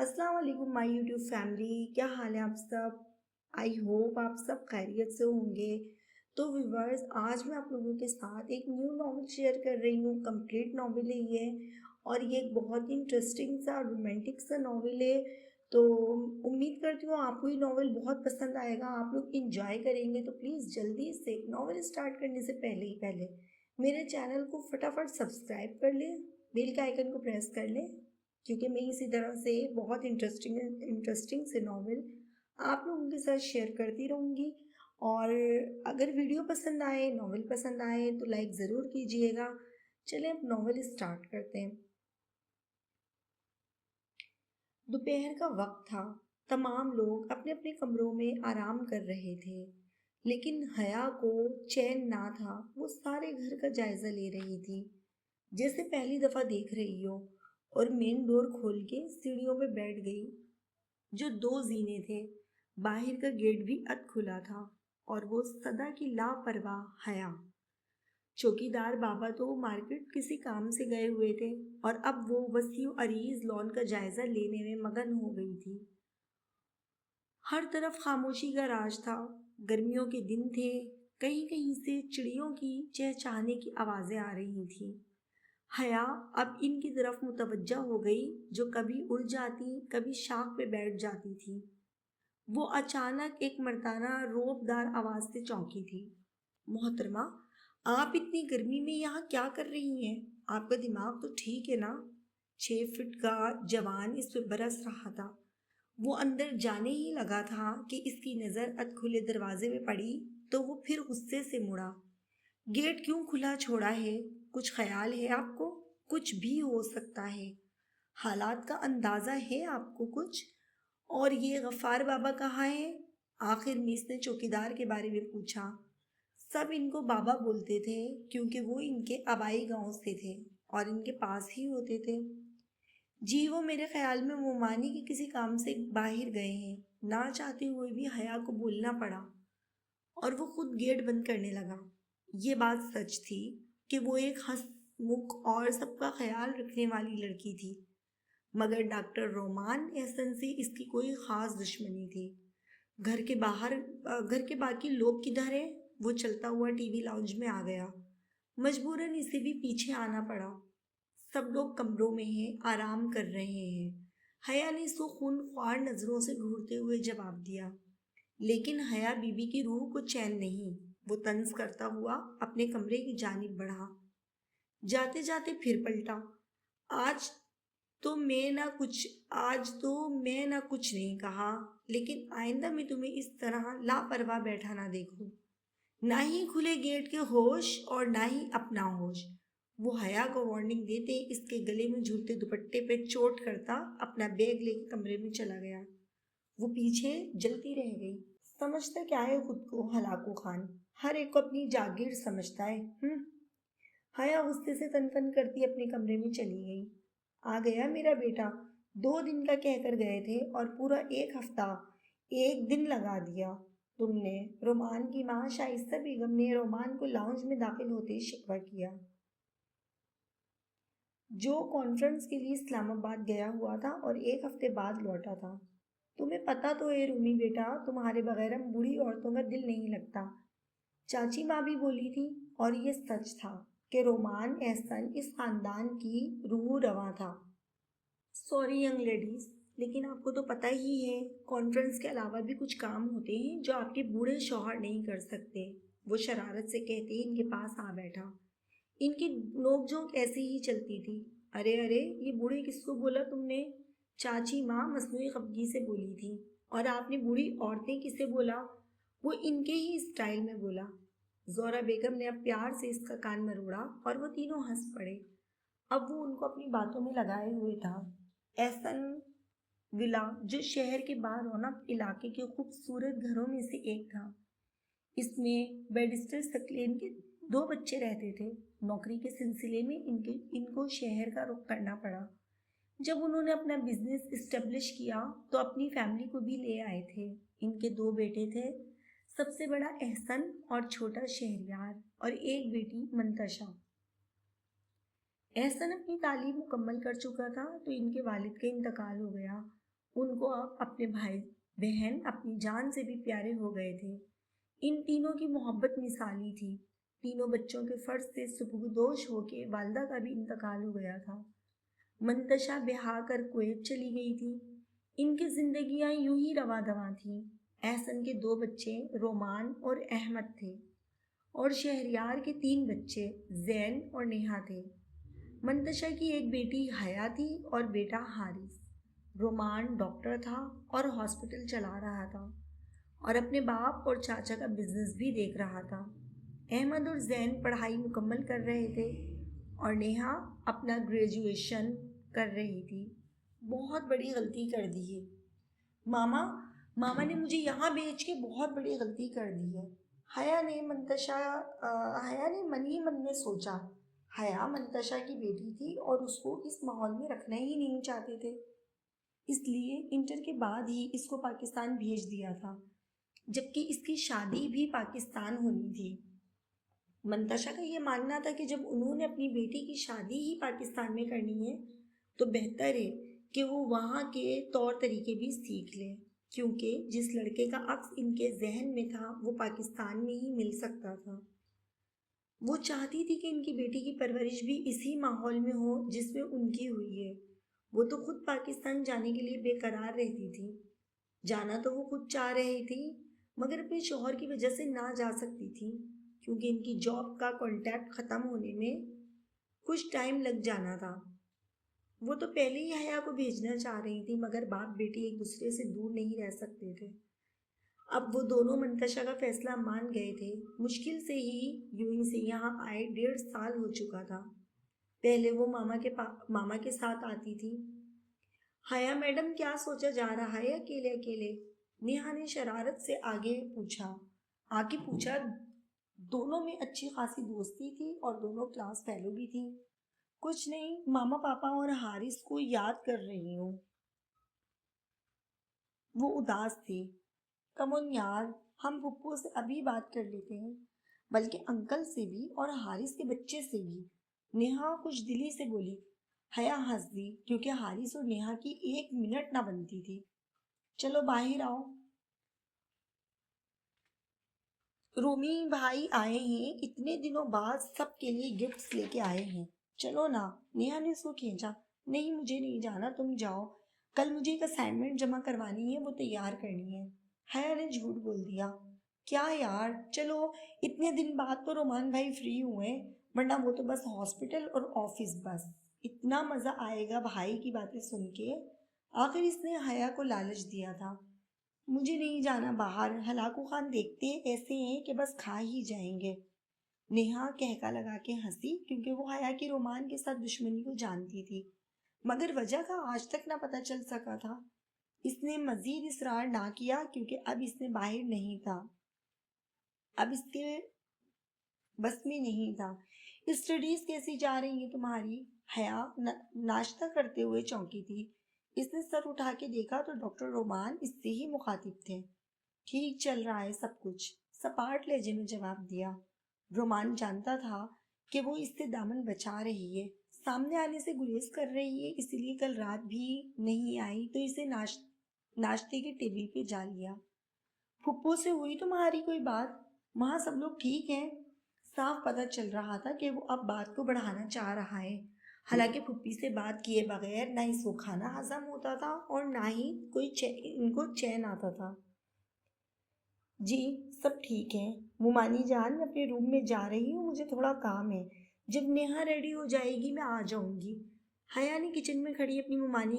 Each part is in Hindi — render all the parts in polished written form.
अस्सलाम वालेकुम माय यूट्यूब फैमिली। क्या हाल है आप सब? आई होप आप सब खैरियत से होंगे। तो व्यूवर्स, आज मैं आप लोगों के साथ एक न्यू नॉवल शेयर कर रही हूँ। कंप्लीट नॉवल है ये, और ये एक बहुत ही इंटरेस्टिंग सा रोमांटिक सा नॉवल है। तो उम्मीद करती हूँ आपको ये नॉवल बहुत पसंद आएगा, आप लोग इंजॉय करेंगे। तो प्लीज़ जल्दी से नॉवल स्टार्ट करने से पहले मेरे चैनल को फटाफट सब्सक्राइब कर लें, बेल के आइकन को प्रेस कर लें, क्योंकि मैं इसी तरह से बहुत इंटरेस्टिंग इंटरेस्टिंग से नॉवेल आप लोगों के साथ शेयर करती रहूँगी। और अगर वीडियो पसंद आए, नॉवेल पसंद आए तो लाइक ज़रूर कीजिएगा। चलिए अब नॉवेल स्टार्ट करते हैं। दोपहर का वक्त था। तमाम लोग अपने अपने कमरों में आराम कर रहे थे, लेकिन हया को चैन ना था। वो सारे घर का जायजा ले रही थी, जैसे पहली दफा देख रही हो, और मेन डोर खोल के सीढ़ियों पे बैठ गई। जो दो जीने थे, बाहर का गेट भी अध खुला था, और वो सदा की लापरवाह हया। चौकीदार बाबा तो मार्केट किसी काम से गए हुए थे, और अब वो वसीउ अरीज लॉन का जायजा लेने में मगन हो गई थी। हर तरफ खामोशी का राज था। गर्मियों के दिन थे, कहीं कहीं से चिड़ियों की चहचहाने की आवाजें आ रही थी। हया अब इनकी तरफ मुतवज्जा हो गई, जो कभी उड़ जाती, कभी शाख पे बैठ जाती थी। वो अचानक एक मर्दाना रोबदार आवाज से चौंकी थी। मोहतरमा, आप इतनी गर्मी में यहाँ क्या कर रही हैं? आपका दिमाग तो ठीक है ना? 6 फीट का जवान इस पे बरस रहा था। वो अंदर जाने ही लगा था कि इसकी नज़र अध खुले दरवाजे में पड़ी, तो वो फिर गुस्से से मुड़ा। गेट क्यों खुला छोड़ा है? कुछ ख्याल है आपको? कुछ भी हो सकता है। हालात का अंदाज़ा है आपको कुछ? और ये गफ्फार बाबा कहाँ है? आखिर मीस ने चौकीदार के बारे में पूछा। सब इनको बाबा बोलते थे, क्योंकि वो इनके आबाई गांव से थे और इनके पास ही होते थे। जी, वो मेरे ख्याल में मोमानी के किसी काम से बाहर गए हैं। ना चाहते हुए भी हया को बोलना पड़ा, और वो खुद गेट बंद करने लगा। ये बात सच थी कि वो एक हंसमुख और सबका ख्याल रखने वाली लड़की थी, मगर डॉक्टर रोमान एहसन से इसकी कोई ख़ास दुश्मनी थी। घर के बाकी लोग किधर हैं? वो चलता हुआ टीवी लाउंज में आ गया। मजबूरन इसे भी पीछे आना पड़ा। सब लोग कमरों में हैं, आराम कर रहे हैं। हया ने सो खूनख्वार नज़रों से घूरते हुए जवाब दिया। लेकिन हया बीबी की रूह को चैन नहीं। वो तंज करता हुआ अपने कमरे की जानिब बढ़ा। जाते जाते फिर पलटा। आज आज तो मैं ना कुछ नहीं कहा, लेकिन आइंदा मैं तुम्हें इस तरह लापरवाह बैठा ना देखूं। ना ही खुले गेट के होश और ना ही अपना होश। वो हया को वार्निंग देते इसके गले में झूलते दुपट्टे पे चोट करता अपना बैग लेके कमरे में चला गया। वो पीछे जलती रह गई। समझता क्या है खुद को हलाकू खान? हर एक को अपनी जागीर समझता है। हया गुस्से से तनतन करती अपने कमरे में चली गई। आ गया मेरा बेटा। 2 दिन का कहकर गए थे और पूरा एक हफ्ता, एक दिन लगा दिया तुमने। रोमान की माँ शाइस्ता बेगम ने रोमान को लाउंज में दाखिल होते ही शिकवा किया, जो कॉन्फ्रेंस के लिए इस्लामाबाद गया हुआ था और एक हफ्ते बाद लौटा था। तुम्हें पता तो है रूमी बेटा, तुम्हारे बगैर हम बूढ़ी औरतों का दिल नहीं लगता। चाची माँ भी बोली थी, और ये सच था कि रोमान एहसन इस खानदान की रूह रवा था। सॉरी यंग लेडीज, लेकिन आपको तो पता ही है कॉन्फ्रेंस के अलावा भी कुछ काम होते हैं जो आपके बूढ़े शौहर नहीं कर सकते। वो शरारत से कहते ही इनके पास आ बैठा। इनकी नोकझोंक ऐसे ही चलती थी। अरे अरे, ये बूढ़े किसको बोला तुमने? चाची माँ मसनूई खफगी से बोली थी। और आपने बूढ़ी औरतें किसे बोला? वो इनके ही स्टाइल में बोला। जोरा बेगम ने अब प्यार से इसका कान मरोड़ा और वो तीनों हंस पड़े। अब वो उनको अपनी बातों में लगाए हुए था। एहसन विला, जो शहर के बाहर रौनक इलाके के खूबसूरत घरों में से एक था। इसमें बैरिस्टर सकलेन के 2 बच्चे रहते थे। नौकरी के सिलसिले में इनको शहर का रुख करना पड़ा। जब उन्होंने अपना बिजनेस इस्टेब्लिश किया तो अपनी फैमिली को भी ले आए थे। इनके 2 बेटे थे, सबसे बड़ा एहसन और छोटा शहरियार, और एक बेटी मंतशा। एहसन अपनी तालीम मुकम्मल कर चुका था तो इनके वालिद का इंतकाल हो गया, उनको अब अपने भाई बहन अपनी जान से भी प्यारे हो गए थे। इन तीनों की मोहब्बत मिसाली थी। तीनों बच्चों के फर्ज से सुपुर्दोश होके वालिदा का भी इंतकाल हो गया था। मंतशा ब्याह कर कुवैत चली गई थी। इनकी जिंदगियां यूं ही रवा दवा थीं। एहसन के 2 बच्चे रोमान और अहमद थे और शहरयार के 3 बच्चे जैन और नेहा थे। मंतशा की एक बेटी हया थी और बेटा हारिस। रोमान डॉक्टर था और हॉस्पिटल चला रहा था और अपने बाप और चाचा का बिजनेस भी देख रहा था। अहमद और जैन पढ़ाई मुकम्मल कर रहे थे और नेहा अपना ग्रेजुएशन कर रही थी। बहुत बड़ी गलती कर दी है मामा। मामा ने मुझे यहाँ भेज के बहुत बड़ी गलती कर दी है। हया ने मन ही मन में सोचा। हया मंतशा की बेटी थी और उसको इस माहौल में रखना ही नहीं चाहते थे, इसलिए इंटर के बाद ही इसको पाकिस्तान भेज दिया था, जबकि इसकी शादी भी पाकिस्तान होनी थी। मंतशा का ये मानना था कि जब उन्होंने अपनी बेटी की शादी ही पाकिस्तान में करनी है तो बेहतर है कि वो वहाँ के तौर तरीके भी सीख लें, क्योंकि जिस लड़के का अक्स इनके जहन में था वो पाकिस्तान में ही मिल सकता था। वो चाहती थी कि इनकी बेटी की परवरिश भी इसी माहौल में हो जिसमें उनकी हुई है। वो तो खुद पाकिस्तान जाने के लिए बेकरार रहती थी। जाना तो वो खुद चाह रही थी, मगर अपने शौहर की वजह से ना जा सकती थी, क्योंकि इनकी जॉब का कॉन्ट्रैक्ट ख़त्म होने में कुछ टाइम लग जाना था। वो तो पहले ही हया को भेजना चाह रही थी, मगर बाप बेटी एक दूसरे से दूर नहीं रह सकते थे। अब वो दोनों मंतशा का फैसला मान गए थे। मुश्किल से ही यूएई से यहाँ आए 1.5 साल हो चुका था। पहले वो मामा के साथ आती थी। हया मैडम, क्या सोचा जा रहा है अकेले अकेले? नेहा ने शरारत से आगे पूछा। दोनों में अच्छी खासी दोस्ती थी और दोनों क्लास फेलो भी थी। कुछ नहीं, मामा पापा और हारिस को याद कर रही हूँ। वो उदास थी। कम ऑन यार, हम पुप्पो से अभी बात कर लेते हैं, बल्कि अंकल से भी और हारिस के बच्चे से भी। नेहा कुछ दिली से बोली। हया हंस दी, क्योंकि हारिस और नेहा की 1 मिनट ना बनती थी। चलो बाहर आओ, रोमी भाई आए हैं, इतने दिनों बाद सबके लिए गिफ्ट्स लेके आए हैं। चलो ना। नेहा ने उसको खींचा। नहीं, मुझे नहीं जाना, तुम जाओ। कल मुझे एक असाइनमेंट जमा करवानी है, वो तैयार करनी है। हया ने झूठ बोल दिया। क्या यार, चलो। इतने दिन बाद तो रोमान भाई फ्री हुए, वरना वो तो बस हॉस्पिटल और ऑफिस बस। इतना मज़ा आएगा भाई की बातें सुन के। आखिर इसने हया को लालच दिया था। मुझे नहीं जाना बाहर, हलाकू खान देखते ऐसे हैं कि बस खा ही जाएंगे। नेहा कहका लगा के हंसी, क्योंकि वो हया की रोमान के साथ दुश्मनी को जानती थी, मगर वजह का आज तक ना पता चल सका था। इसने मजीद इसरार ना किया, क्योंकि अब इसने बाहर नहीं था, अब इसके बस में नहीं था। स्टडीज कैसी जा रही है तुम्हारी? हया नाश्ता करते हुए चौंकी थी। इसने सर उठा के देखा तो डॉक्टर रोमान इससे ही मुखातिब थे। ठीक चल रहा है सब कुछ, सपाट लहजे में जवाब दिया। रोमान जानता था कि वो इससे दामन बचा रही है, सामने आने से गुरेज कर रही है, इसलिए कल रात भी नहीं आई तो इसे नाश्ते के टेबल पे जा लिया। फुप्पो से हुई तुम्हारी कोई बात? वहाँ सब लोग ठीक हैं? साफ पता चल रहा था कि वो अब बात को बढ़ाना चाह रहा है। हालांकि फुप्पी से बात किए बगैर ना इसको खाना हजम होता था और ना ही इनको चैन आता था। जी, सब ठीक है। मुमानी जान, मैं अपने रूम में जा रही हूँ, मुझे थोड़ा काम है। जब नेहा रेडी हो जाएगी मैं आ जाऊंगी। हया ने किचन में खड़ी अपनी मुमानी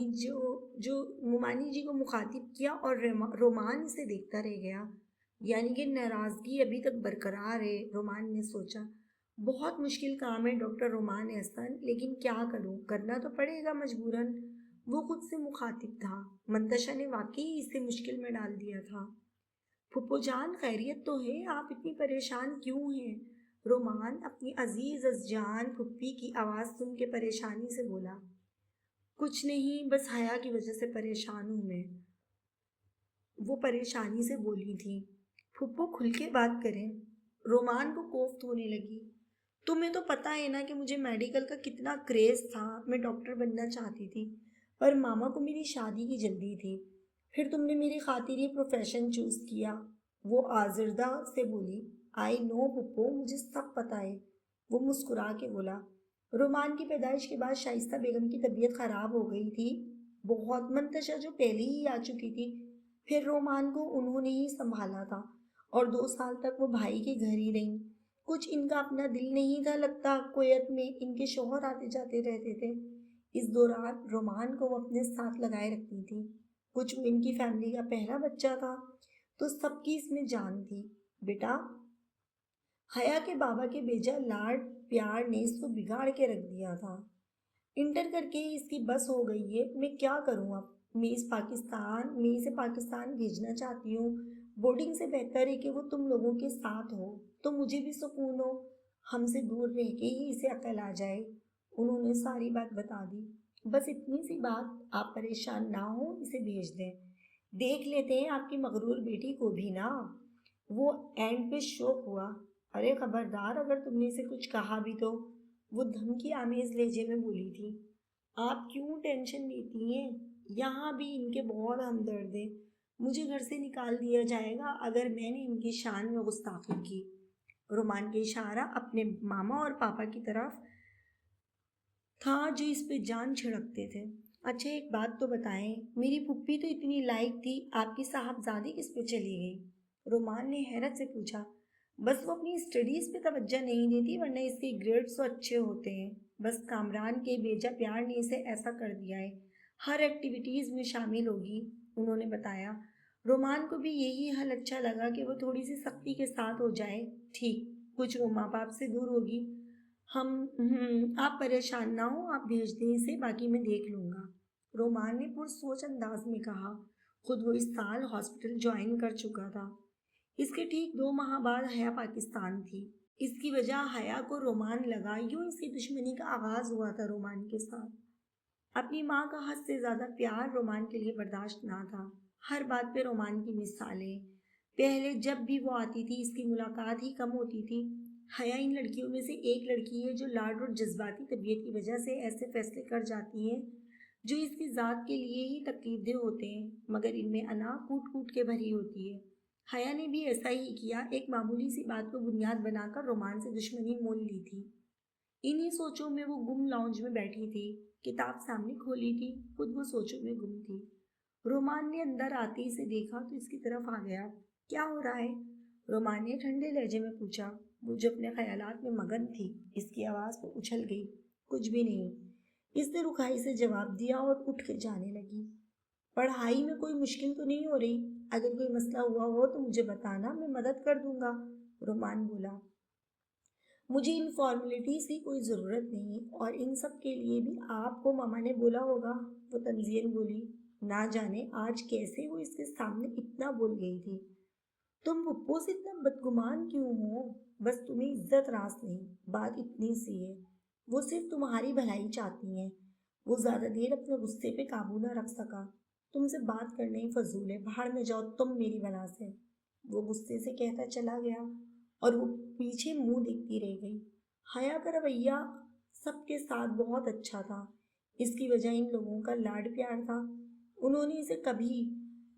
जी को मुखातिब किया और रोमान से देखता रह गया। यानी कि नाराजगी अभी तक बरकरार है, रोमान ने सोचा। बहुत मुश्किल काम है डॉक्टर रोमान एहसन, लेकिन क्या करूं, करना तो पड़ेगा मजबूरन। वो खुद से मुखातिब था। मंतशा ने वाकई इसे मुश्किल में डाल दिया था। फुप्पो जान, खैरियत तो है? आप इतनी परेशान क्यों हैं? रोमान अपनी अजीज अज़जान फुप्पी की आवाज़ सुन के परेशानी से बोला। कुछ नहीं, बस हया की वजह से परेशान हूँ मैं, वो परेशानी से बोली थी। फुप्पो खुल के बात करें। रोमान को कोफ्त होने लगी। तुम्हें तो पता है ना कि मुझे मेडिकल का कितना क्रेज़ था, मैं डॉक्टर बनना चाहती थी, पर मामा को मेरी शादी की जल्दी थी। फिर तुमने मेरी खातिर ये प्रोफेशन चूज़ किया। वो आज़िरदा से बोली। आई नो पुप्पो, मुझे सब पता है। वो मुस्कुरा के बोला। रोमान की पैदाइश के बाद शाइस्ता बेगम की तबीयत खराब हो गई थी बहुत। मंतशा जो पहले ही आ चुकी थी, फिर रोमान को उन्होंने ही संभाला था और 2 साल तक वो भाई के घर ही रहीं। कुछ इनका अपना दिल नहीं था लगता। कुवैत में इनके शौहर आते जाते रहते थे। इस दौरान रोमान को वो अपने साथ लगाए रखती थी। कुछ वो इनकी फैमिली का पहला बच्चा था, तो सबकी इसमें जान थी। बेटा, हया के बाबा के बेजा लाड प्यार ने इसको बिगाड़ के रख दिया था। इंटर करके ही इसकी बस हो गई है। मैं क्या करूं अब? मैं इसे पाकिस्तान भेजना चाहती हूँ। बोर्डिंग से बेहतर है कि वो तुम लोगों के साथ हो, तो मुझे भी सुकून हो। हमसे दूर रह के ही इसे अकल आ जाए। उन्होंने सारी बात बता दी। बस इतनी सी बात, आप परेशान ना हो, इसे भेज दें। देख लेते हैं आपकी मगरूर बेटी को भी ना। वो एंड पे शौक हुआ। अरे खबरदार, अगर तुमने इसे कुछ कहा भी तो। वो धमकी आमेज लहजे में बोली थी। आप क्यों टेंशन लेती हैं? यहाँ भी इनके बहुत हमदर्द हैं। मुझे घर से निकाल दिया जाएगा अगर मैंने इनकी शान में गुस्ताखी की। रोमान का इशारा अपने मामा और पापा की तरफ था, जो इस पे जान छिड़कते थे। अच्छा, एक बात तो बताएं, मेरी पुप्पी तो इतनी लायक थी, आपकी साहबजादी किस पे चली गई? रोमान ने हैरत से पूछा। बस वो अपनी स्टडीज़ पे तवज्जो नहीं देती, वरना इसके ग्रेड्स तो अच्छे होते हैं। बस कामरान के बेजा प्यार ने इसे ऐसा कर दिया है। हर एक्टिविटीज़ में शामिल होगी, उन्होंने बताया। रोमान को भी यही हल अच्छा लगा कि वो थोड़ी सी सख्ती के साथ हो जाए। ठीक, कुछ वो माँ बाप से दूर होगी। आप परेशान ना हो, आप भेज दें इसे, बाकी मैं देख लूँगा। रोमान ने पुरसोच अंदाज में कहा। खुद वो इस साल हॉस्पिटल ज्वाइन कर चुका था। इसके ठीक 2 माह बाद हया पाकिस्तान थी। इसकी वजह हया को रोमान लगा, यूं इसकी दुश्मनी का आगाज हुआ था रोमान के साथ। अपनी माँ का हद से ज्यादा प्यार रोमान के लिए बर्दाश्त ना था। हर बात पे रोमान की मिसालें। पहले जब भी वो आती थी, इसकी मुलाकात ही कम होती थी। हया इन लड़कियों में से एक लड़की है जो लाड और जज्बाती तबीयत की वजह से ऐसे फैसले कर जाती हैं जो इसकी ज़ात के लिए ही तकलीफदेह होते हैं, मगर इनमें अना कूट कूट के भरी होती है। हया ने भी ऐसा ही किया। एक मामूली सी बात को बुनियाद बनाकर रोमान से दुश्मनी मोल ली थी। इन्हीं सोचों में वो गुम लाउंज में बैठी थी। किताब सामने खोली थी, खुद वो सोचों में गुम थी। रोमान ने अंदर आते ही इसे देखा तो इसकी तरफ आ गया। क्या हो रहा है? रोमान ने ठंडे लहजे में पूछा। वो जो अपने ख्यालात में मगन थी, इसकी आवाज़ पर उछल गई। कुछ भी नहीं, इसने रुखाई से जवाब दिया और उठ के जाने लगी। पढ़ाई में कोई मुश्किल तो नहीं हो रही? अगर कोई मसला हुआ हो तो मुझे बताना, मैं मदद कर दूंगा, रोमान बोला। मुझे इन फॉर्मेलिटीज़ की कोई ज़रूरत नहीं, और इन सब के लिए भी आपको मामा ने बोला होगा, वो तंजीन बोली। ना जाने आज कैसे वो इसके सामने इतना बोल गई थी। तुम पुप्पो से इतना बदगुमान क्यों हो? बस तुम्हें इज्जत रास नहीं, बात इतनी सी है। वो सिर्फ तुम्हारी भलाई चाहती हैं। वो ज़्यादा देर अपने गुस्से पे काबू ना रख सका। तुमसे बात करना ही फजूल है, बाहर में जाओ तुम मेरी भला से। वो गुस्से से कहता चला गया और वो पीछे मुंह देखती रह गई। हया का रवैया सबके साथ बहुत अच्छा था। इसकी वजह इन लोगों का लाड प्यार था। उन्होंने इसे कभी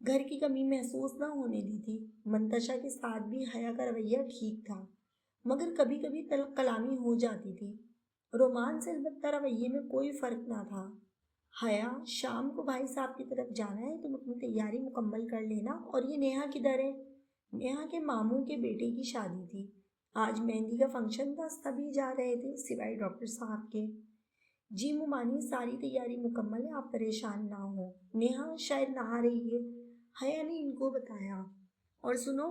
घर की कमी महसूस ना होने दी थी। मंतशा के साथ भी हया का रवैया ठीक था, मगर कभी कभी कलामी हो जाती थी। रोमान से अलबत्ता रवैये में कोई फर्क ना था। हया, शाम को भाई साहब की तरफ जाना है, तुम अपनी तैयारी मुकम्मल कर लेना। और ये नेहा किधर है? नेहा के मामू के बेटे की शादी थी, आज मेहंदी का फंक्शन था, सभी जा रहे थे सिवाय डॉक्टर साहब के। जी मुमानी, सारी तैयारी मुकम्मल है, आप परेशान ना हो। नेहा शायद नहा रही है, हया ने इनको बताया। और सुनो,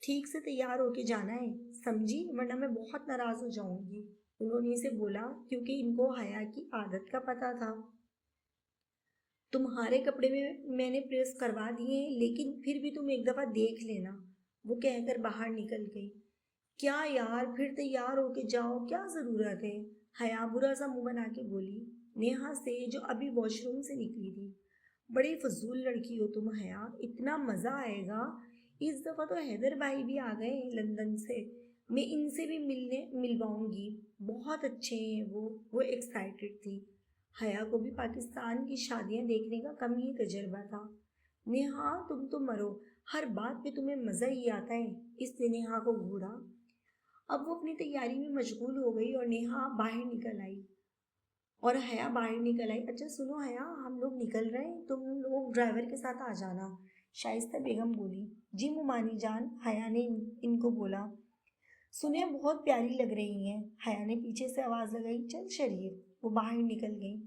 ठीक से तैयार होके जाना है, समझी, वरना मैं बहुत नाराज हो जाऊंगी, उन्होंने इसे बोला, क्योंकि इनको हया की आदत का पता था। तुम्हारे कपड़े में मैंने प्रेस करवा दिए हैं, लेकिन फिर भी तुम एक दफ़ा देख लेना, वो कहकर बाहर निकल गई। क्या यार, फिर तैयार होके जाओ, क्या ज़रूरत है? हया बुरा सा मुंह बना के बोली नेहा से, जो अभी वॉशरूम से निकली थी। बड़ी फजूल लड़की हो तुम हया, इतना मज़ा आएगा। इस दफ़ा तो हैदर भाई भी आ गए लंदन से, मैं इनसे भी मिलवाऊंगी, बहुत अच्छे हैं वो एक्साइटेड थी। हया को भी पाकिस्तान की शादियां देखने का कम ही तजुर्बा था। नेहा तुम तो मरो, हर बात पे तुम्हें मज़ा ही आता है, इसने नेहा को घूरा। अब वो अपनी तैयारी में मशगूल हो गई और नेहा बाहर निकल आई। और हया बाहर निकल आई। अच्छा सुनो हया, हम लोग निकल रहे हैं, तुम लोग ड्राइवर के साथ आ जाना, शाइस्ता बेगम बोली। जी मुमानी जान, हया ने इनको बोला। सुने बहुत प्यारी लग रही हैं, हया ने पीछे से आवाज़ लगाई। चल शरीफ, वो बाहर निकल गई।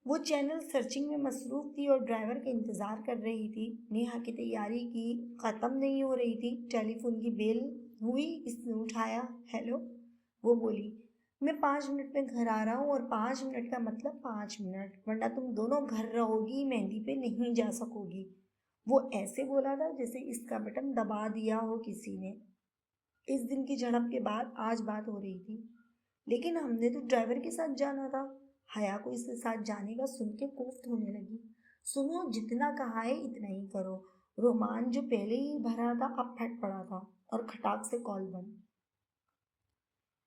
वो चैनल सर्चिंग में मसरूफ़ थी और ड्राइवर का इंतज़ार कर रही थी। नेहा की तैयारी की ख़त्म नहीं हो रही थी। टेलीफोन की बेल हुई, इसने उठाया। हेलो, वो बोली। मैं 5 मिनट में घर आ रहा हूँ, और 5 मिनट का मतलब 5 मिनट, वरना तुम दोनों घर रहोगी, मेहंदी पे नहीं जा सकोगी। वो ऐसे बोला था जैसे इसका बटन दबा दिया हो किसी ने। इस दिन की झड़प के बाद आज बात हो रही थी। लेकिन हमने तो ड्राइवर के साथ जाना था। हया को इसके साथ जाने का सुन के कोफ्त होने लगी। सुनो, जितना कहा है इतना ही करो। रोमान जो पहले ही भरा था अब फट पड़ा था, और खटाक से कॉल बंद।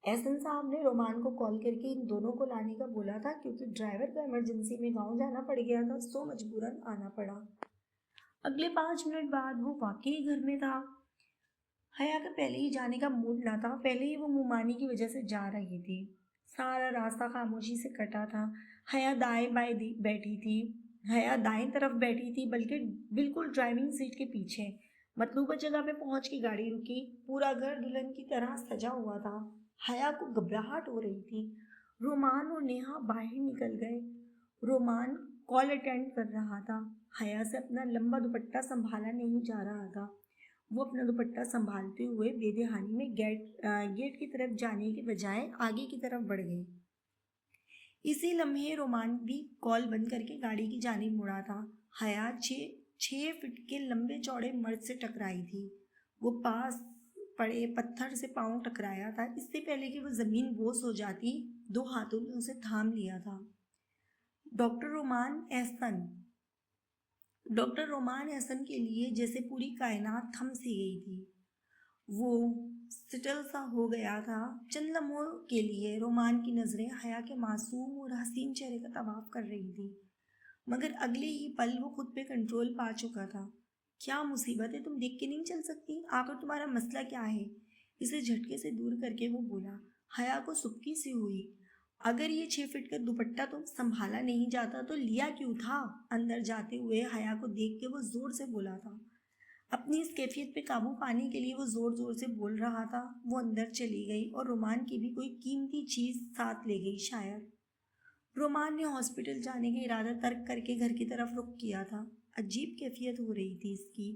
एहसन साहब ने रोमान को कॉल करके इन दोनों को लाने का बोला था, क्योंकि ड्राइवर को इमरजेंसी में गांव जाना पड़ गया था, सो मजबूरन आना पड़ा। अगले 5 मिनट बाद वो वाकई घर में था। हया का पहले ही जाने का मूड ना था, पहले ही वो मुमानी की वजह से जा रही थी। सारा रास्ता खामोशी से कटा था। हया दाएं बाएं बैठी थी। हया दाएं तरफ बैठी थी, बल्कि बिल्कुल ड्राइविंग सीट के पीछे। मतलूबा जगह पे पहुंच के गाड़ी रुकी। पूरा घर दुल्हन की तरह सजा हुआ था। हया को घबराहट हो रही थी। रोमान और नेहा बाहर निकल गए। रोमान कॉल अटेंड कर रहा था। हया से अपना लंबा दुपट्टा संभाला नहीं जा रहा था। वो अपना दुपट्टा संभालते हुए बेदहानी में गेट की तरफ जाने के बजाय आगे की तरफ बढ़ गई। इसी लम्हे रोमान भी कॉल बंद करके गाड़ी की जानिब मुड़ा था। हया 6 फीट के लंबे चौड़े मर्द से टकराई थी। वो पास पड़े पत्थर से पांव टकराया था। इससे पहले कि वो जमीन बोस हो जाती, दो हाथों ने उसे थाम लिया था। डॉक्टर रोमान एहसन डॉक्टर रोमान एहसन के लिए जैसे पूरी कायनात थम सी गई थी। वो सिटल सा हो गया था। चंद लम्हों के लिए रोमान की नज़रें हया के मासूम और हसीन चेहरे का तवाफ कर रही थी, मगर अगले ही पल वो खुद पे कंट्रोल पा चुका था। क्या मुसीबत है, तुम देख के नहीं चल सकती? आखिर तुम्हारा मसला क्या है? इसे झटके से दूर करके वो बोला। हया को सुबकी सी हुई। अगर ये 6 फीट का दुपट्टा तो संभाला नहीं जाता तो लिया क्यों था? अंदर जाते हुए हया को देख के वो जोर से बोला था। अपनी इस कैफियत पे काबू पाने के लिए वो जोर जोर से बोल रहा था। वो अंदर चली गई और रोमान की भी कोई कीमती चीज़ साथ ले गई शायद। रोमान ने हॉस्पिटल जाने का इरादा तर्क करके घर की तरफ रुख किया था। अजीब कैफियत हो रही थी इसकी।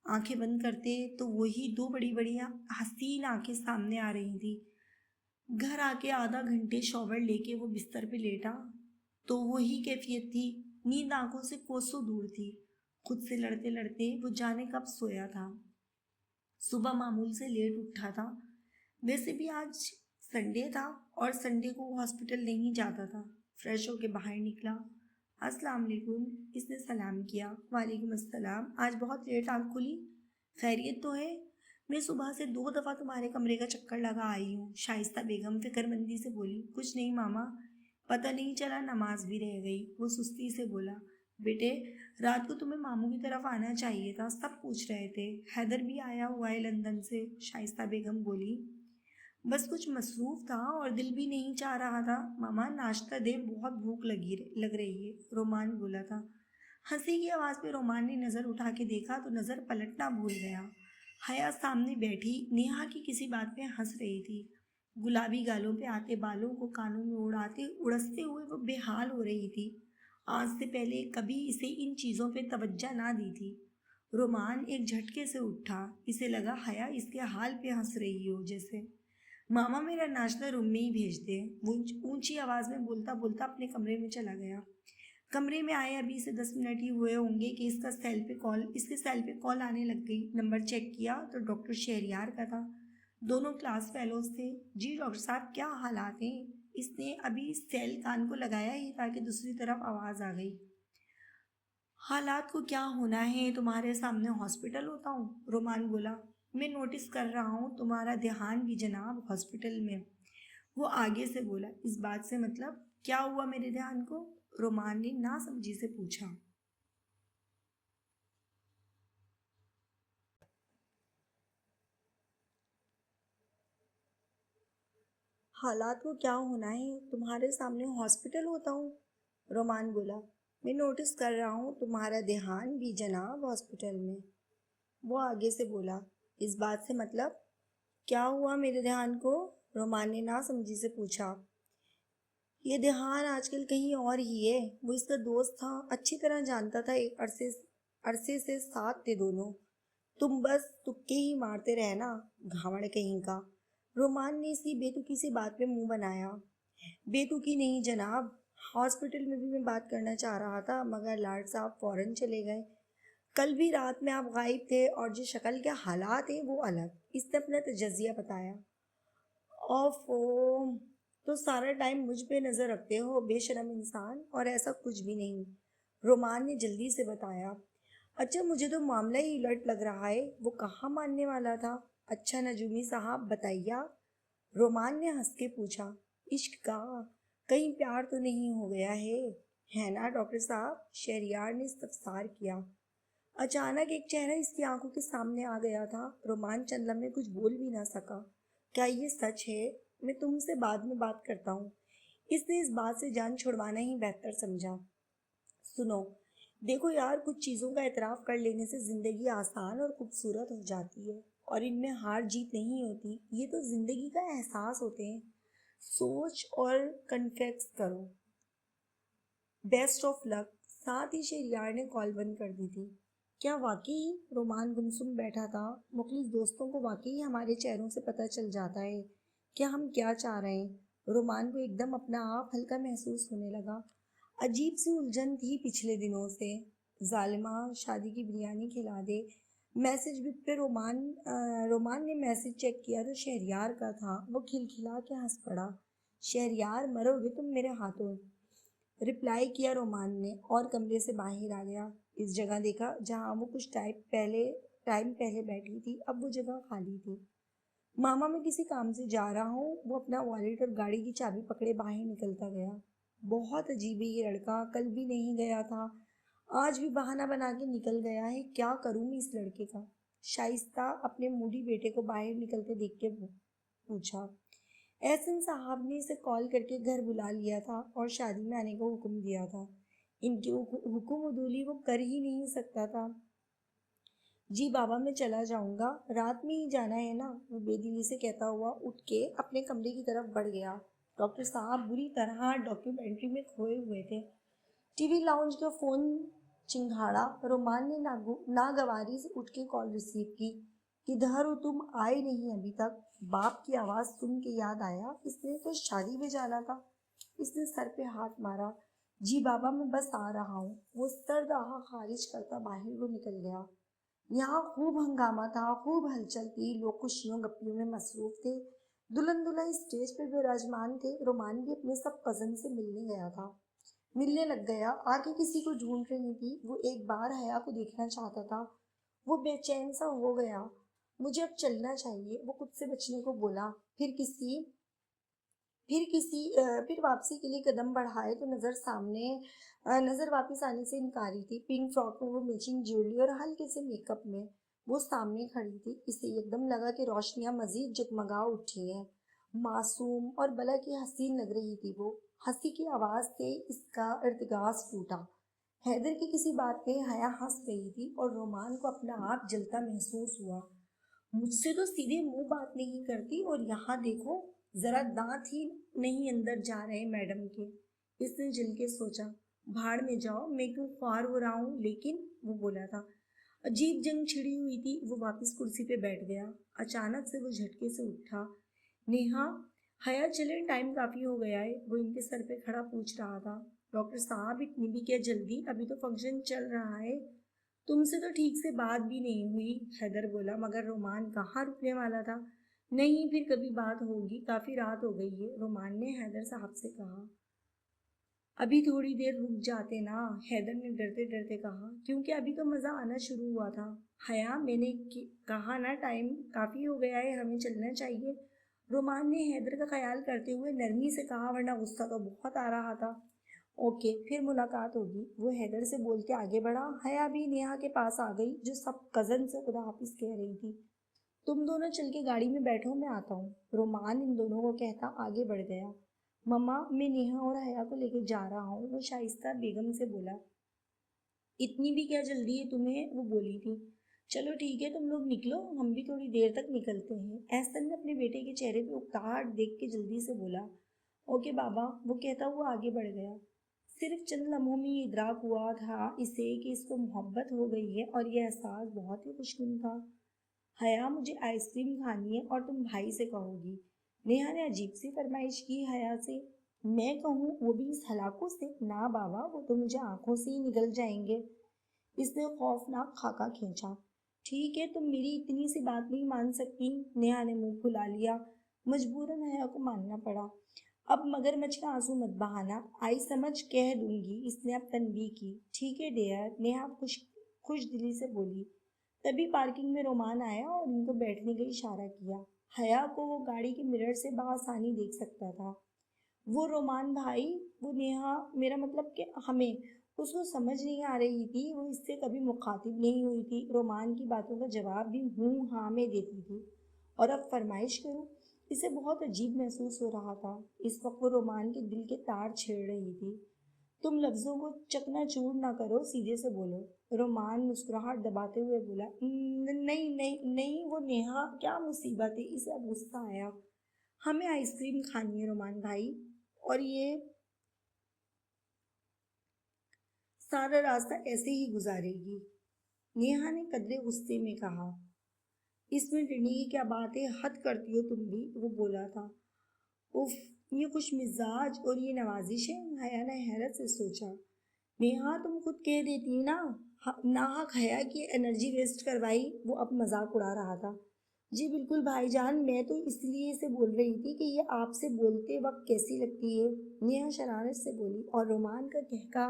आंखें बंद करते तो वही दो बड़ी बड़ी हसीन आंखें सामने आ रही थी। घर आके आधा घंटे शॉवर लेके वो बिस्तर पे लेटा तो वही कैफियत थी। नींद आंखों से कोसों दूर थी। खुद से लड़ते लड़ते वो जाने कब सोया था। सुबह मामूल से लेट उठा था। वैसे भी आज संडे था और संडे को हॉस्पिटल नहीं जाता था। फ्रेश होके बाहर निकला। अस्सलाम वालेकुम, इसने सलाम किया। वालेकुम अस्सलाम, आज बहुत लेट आँख खुली, खैरियत तो है? मैं सुबह से 2 दफ़ा तुम्हारे कमरे का चक्कर लगा आई हूँ, शाइस्ता बेगम फिक्रमंदी से बोली। कुछ नहीं मामा, पता नहीं चला नमाज भी रह गई, वो सुस्ती से बोला। बेटे, रात को तुम्हें मामू की तरफ आना चाहिए था, सब पूछ रहे थे। हैदर भी आया हुआ है लंदन से, शाइस्ता बेगम बोली। बस कुछ मसरूफ़ था और दिल भी नहीं चाह रहा था। मामा नाश्ता दे, बहुत भूख लग रही है, रोमान बोला था। हंसी की आवाज़ पे रोमान ने नज़र उठा के देखा तो नज़र पलटना भूल गया। हया सामने बैठी नेहा की किसी बात पे हंस रही थी। गुलाबी गालों पे आते बालों को कानों में उड़ाते उड़सते हुए वो बेहाल हो रही थी। आज से पहले कभी इसे इन चीज़ों पे तवज्जो ना दी थी। रोमान एक झटके से उठा। इसे लगा हया इसके हाल पे हंस रही हो जैसे। मामा, मेरा नाश्ता रूम में ही भेज दे, वो ऊंची आवाज़ में बोलता बोलता अपने कमरे में चला गया। कमरे में आए अभी से 10 मिनट ही हुए होंगे कि इसके सेल पे कॉल आने लग गई। नंबर चेक किया तो डॉक्टर शहरियार का था। दोनों क्लास फेलोज थे। जी डॉक्टर साहब, क्या हालात हैं? इसने अभी सेल कान को लगाया ही था कि दूसरी तरफ आवाज़ आ गई। हालात को क्या होना है, तुम्हारे सामने हॉस्पिटल होता हूँ, रोमान बोला। मैं नोटिस कर रहा हूँ तुम्हारा ध्यान भी जनाब हॉस्पिटल में, वो आगे से बोला। इस बात से मतलब क्या हुआ मेरे ध्यान को? रोमान ने नासमझी से पूछा। हालात को क्या होना है, तुम्हारे सामने हॉस्पिटल होता हूँ, रोमान बोला। मैं नोटिस कर रहा हूँ तुम्हारा ध्यान भी जनाब हॉस्पिटल में। वो आगे से बोला। इस बात से मतलब? क्या हुआ मेरे ध्यान को? रोमान ने नासमझी से पूछा। ये ध्यान आजकल कहीं और ही है। वो इसका दोस्त था, अच्छी तरह जानता था, एक अरसे अरसे से साथ थे दोनों। तुम बस तुक्के ही मारते रहना, घावड़ कहीं का। रोमान ने इसकी बेतुकी सी बात पे मुंह बनाया। बेतुकी नहीं जनाब, हॉस्पिटल में भी मैं बात करना चाह रहा था मगर लाड साहब फौरन चले गए। कल भी रात में आप गायब थे और जो शक्ल के हालात हैं वो अलग। इसने अपना तजज़िया बताया। ओफो, तो सारा टाइम मुझ पे नज़र रखते हो बेशरम इंसान। और ऐसा कुछ भी नहीं, रोमान ने जल्दी से बताया। अच्छा, मुझे तो मामला ही उलट लग रहा है। वो कहाँ मानने वाला था? अच्छा नजूमी साहब बताइए आप। रोमान ने हंस के पूछा। इश्क का कहीं प्यार तो नहीं हो गया है ना डॉक्टर साहब? शहरियार ने इस्तफसार किया। अचानक एक चेहरा इसकी आंखों के सामने आ गया था। रोमान चंद लम्हे कुछ बोल भी ना सका। क्या ये सच है? मैं तुमसे बाद में बात करता हूँ। इसने इस बात से जान छुड़वाना ही बेहतर समझा। सुनो, देखो यार, कुछ चीज़ों का एतराफ़ कर लेने से ज़िंदगी आसान और खूबसूरत हो जाती है। और इनमें हार जीत नहीं होती, ये तो ज़िंदगी का एहसास होते हैं। सोच और कन्फेक्स करो। Best of luck. साथ ही शहरियार ने कॉल बंद कर दी थी। क्या वाकई? रोमान गुमसुम बैठा था। मुखलिस दोस्तों को वाकई हमारे चेहरों से पता चल जाता है क्या हम क्या चाह रहे हैं। रोमान को एकदम अपना आप हल्का महसूस होने लगा। अजीब सी उलझन थी पिछले दिनों से। जालिमा शादी की बिरयानी खिला दे। मैसेज भी पे रोमान ने मैसेज चेक किया तो शहरियार का था। वो खिलखिला के हंस पड़ा। शहरियार, मरोगे तुम मेरे हाथों। रिप्लाई किया रोमान ने और कमरे से बाहर आ गया। इस जगह देखा जहाँ वो कुछ टाइम पहले बैठी थी, अब वो जगह खाली थी। मामा, मैं किसी काम से जा रहा हूँ। वो अपना वॉलेट और गाड़ी की चाबी पकड़े बाहर निकलता गया। बहुत अजीब है ये लड़का, कल भी नहीं गया था, आज भी बहाना बना के निकल गया है। क्या करूँ मैं इस लड़के का? शाइस्ता अपने मूडी बेटे को बाहर निकलते देख के पूछा। एहसन साहब ने इसे कॉल करके घर बुला लिया था और शादी में आने का हुक्म दिया था। इनकी हुक्म उदूली वो कर ही नहीं सकता था। जी बाबा, मैं चला जाऊंगा, रात में ही जाना है ना, वो बेदिली से कहता हुआ उठ के अपने कमरे की तरफ बढ़ गया। डॉक्टर साहब बुरी तरह डॉक्यूमेंट्री में खोए हुए थे। टीवी लाउंज का फोन चिंघाड़ा। रोमान ने नागवारी से उठ के कॉल रिसीव की। किधर हो तुम? आए नहीं अभी तक? बाप की आवाज़ सुन के याद आया इसने तो शादी में जाना था। इसने सर पे हाथ मारा। जी बाबा, मैं बस आ रहा हूँ। वो सर्द आह खारिज करता बाहर को निकल गया। यहाँ खूब हंगामा था, खूब हलचल थी, लोग खुशियों गप्पियों में मसरूफ थे। दुल्हन दुल्हन स्टेज पे विराजमान थे। रोमान भी अपने सब कजन से मिलने गया था। मिलने लग गया। आगे किसी को ढूंढ रही थी। वो एक बार हया को देखना चाहता था। वो बेचैन सा हो गया। मुझे अब चलना चाहिए, वो खुद से बचने को बोला। फिर वापसी के लिए कदम बढ़ाए तो नजर वापस आने से इनकारी थी। पिंक फ्रॉक में वो मैचिंग ज्वेलरी और हल्के से मेकअप में वो सामने खड़ी थी। इसे एकदम लगा कि रोशनियां मजीद जगमगा उठी हैं। मासूम और भला की हसीन लग रही थी वो। हंसी की आवाज से इसका इर्तिगास टूटा। हैदर की किसी बात पे हया हंस रही थी और रोमान को अपना आप जलता महसूस हुआ। मुझसे तो सीधे मुंह बात नहीं करती और यहाँ देखो, जरा दांत ही नहीं अंदर जा रहे मैडम के। इसने जल के सोचा। भाड़ में जाओ, मैं क्यों ख्वार हो रहा हूँ? लेकिन वो बोला था। अजीब जंग छिड़ी हुई थी। वो वापस कुर्सी पे बैठ गया। अचानक से वो झटके से उठा। नेहा, हया चले, टाइम काफी हो गया है, वो इनके सर पे खड़ा पूछ रहा था। डॉक्टर साहब, इतनी भी क्या जल्दी? अभी तो फंक्शन चल रहा है। तुमसे तो ठीक से बात भी नहीं हुई, हैदर बोला। मगर रोमान कहाँ रुकने वाला था। नहीं, फिर कभी बात होगी, काफी रात हो गई है, रोमान ने हैदर साहब से कहा। अभी थोड़ी देर रुक जाते ना, हैदर ने डरते डरते कहा, क्योंकि अभी तो मज़ा आना शुरू हुआ था। हया, मैंने कहा ना, टाइम काफ़ी हो गया है, हमें चलना चाहिए। रोमान ने हैदर का ख्याल करते हुए नरमी से कहा, वरना गुस्सा तो बहुत आ रहा था। ओके, फिर मुलाकात होगी। वो हैदर से बोल के आगे बढ़ा। हया भी नेहा के पास आ गई, जो सब कजन से खुदा हाफिज कह रही थी। तुम दोनों चल के गाड़ी में बैठो, मैं आता हूँ, रोमान इन दोनों को कहता आगे बढ़ गया। मम्मा, मैं नेहा और हया को लेकर जा रहा हूँ, वो शाइस्ता बेगम से बोला। इतनी भी क्या जल्दी है तुम्हें, वो बोली थी। चलो ठीक है, तुम लोग निकलो, हम भी थोड़ी देर तक निकलते हैं। एहसन ने अपने बेटे के चेहरे पे उकताहट देख के जल्दी से बोला। ओके बाबा, वो कहता हुआ आगे बढ़ गया। सिर्फ चंद लम्हों में ये इदराक हुआ था इसे कि इसको मोहब्बत हो गई है, और यह एहसास बहुत ही खुशनुमा था। हया, मुझे आइसक्रीम खानी है और तुम भाई से कहोगी, नेहा ने अजीब सी फरमाइश की हया से। मैं कहूँ, वो भी इस हलाकों से? ना बाबा, वो तो मुझे आंखों से ही निगल जाएंगे। इसने खौफनाक खाका खींचा। ठीक है, तुम मेरी इतनी सी बात नहीं मान सकती, नेहा ने मुंह फुला लिया। मजबूरन हया को मानना पड़ा। अब मगरमच्छ का आंसू मत बहाना, आई समझ कह दूंगी, इसने अब तनबीह की। ठीक है डियर, नेहा खुश दिली से बोली। तभी पार्किंग में रोमान आया और उनको बैठने का इशारा किया। हया को वो गाड़ी के मिरर से बआसानी देख सकता था। वो रोमान भाई, वो नेहा, मेरा मतलब कि हमें, उसको समझ नहीं आ रही थी। वो इससे कभी मुखातिब नहीं हुई थी, रोमान की बातों का जवाब भी हूँ हाँ में देती थी। और अब फरमाइश करूँ? इसे बहुत अजीब महसूस हो रहा था। इस वक्त वो रोमान के दिल के तार छेड़ रही थी। तुम लफ्ज़ों को चकनाचूर ना करो, सीधे से बोलो, रोमान मुस्कुराहट दबाते हुए बोला। नहीं नहीं नहीं, वो नेहा, क्या मुसीबत है, इसे अब गुस्सा आया। हमें आइसक्रीम खानी है रोमान भाई, और ये सारा रास्ता ऐसे ही गुजारेगी, नेहा ने कदरे गुस्से में कहा। इसमें डरने की क्या बात है, हद करती हो तुम भी, वो बोला था। उफ, ये खुश मिजाज और ये नवाजिश है, हया ने हैरत से सोचा। नेहा, तुम खुद कह देती ना, नाहक हया की एनर्जी वेस्ट करवाई, वो अब मजाक उड़ा रहा था। जी बिल्कुल भाईजान, मैं तो इसलिए से बोल रही थी कि ये आपसे बोलते वक्त कैसी लगती है, नेहा शरारत से बोली, और रोमान का कहका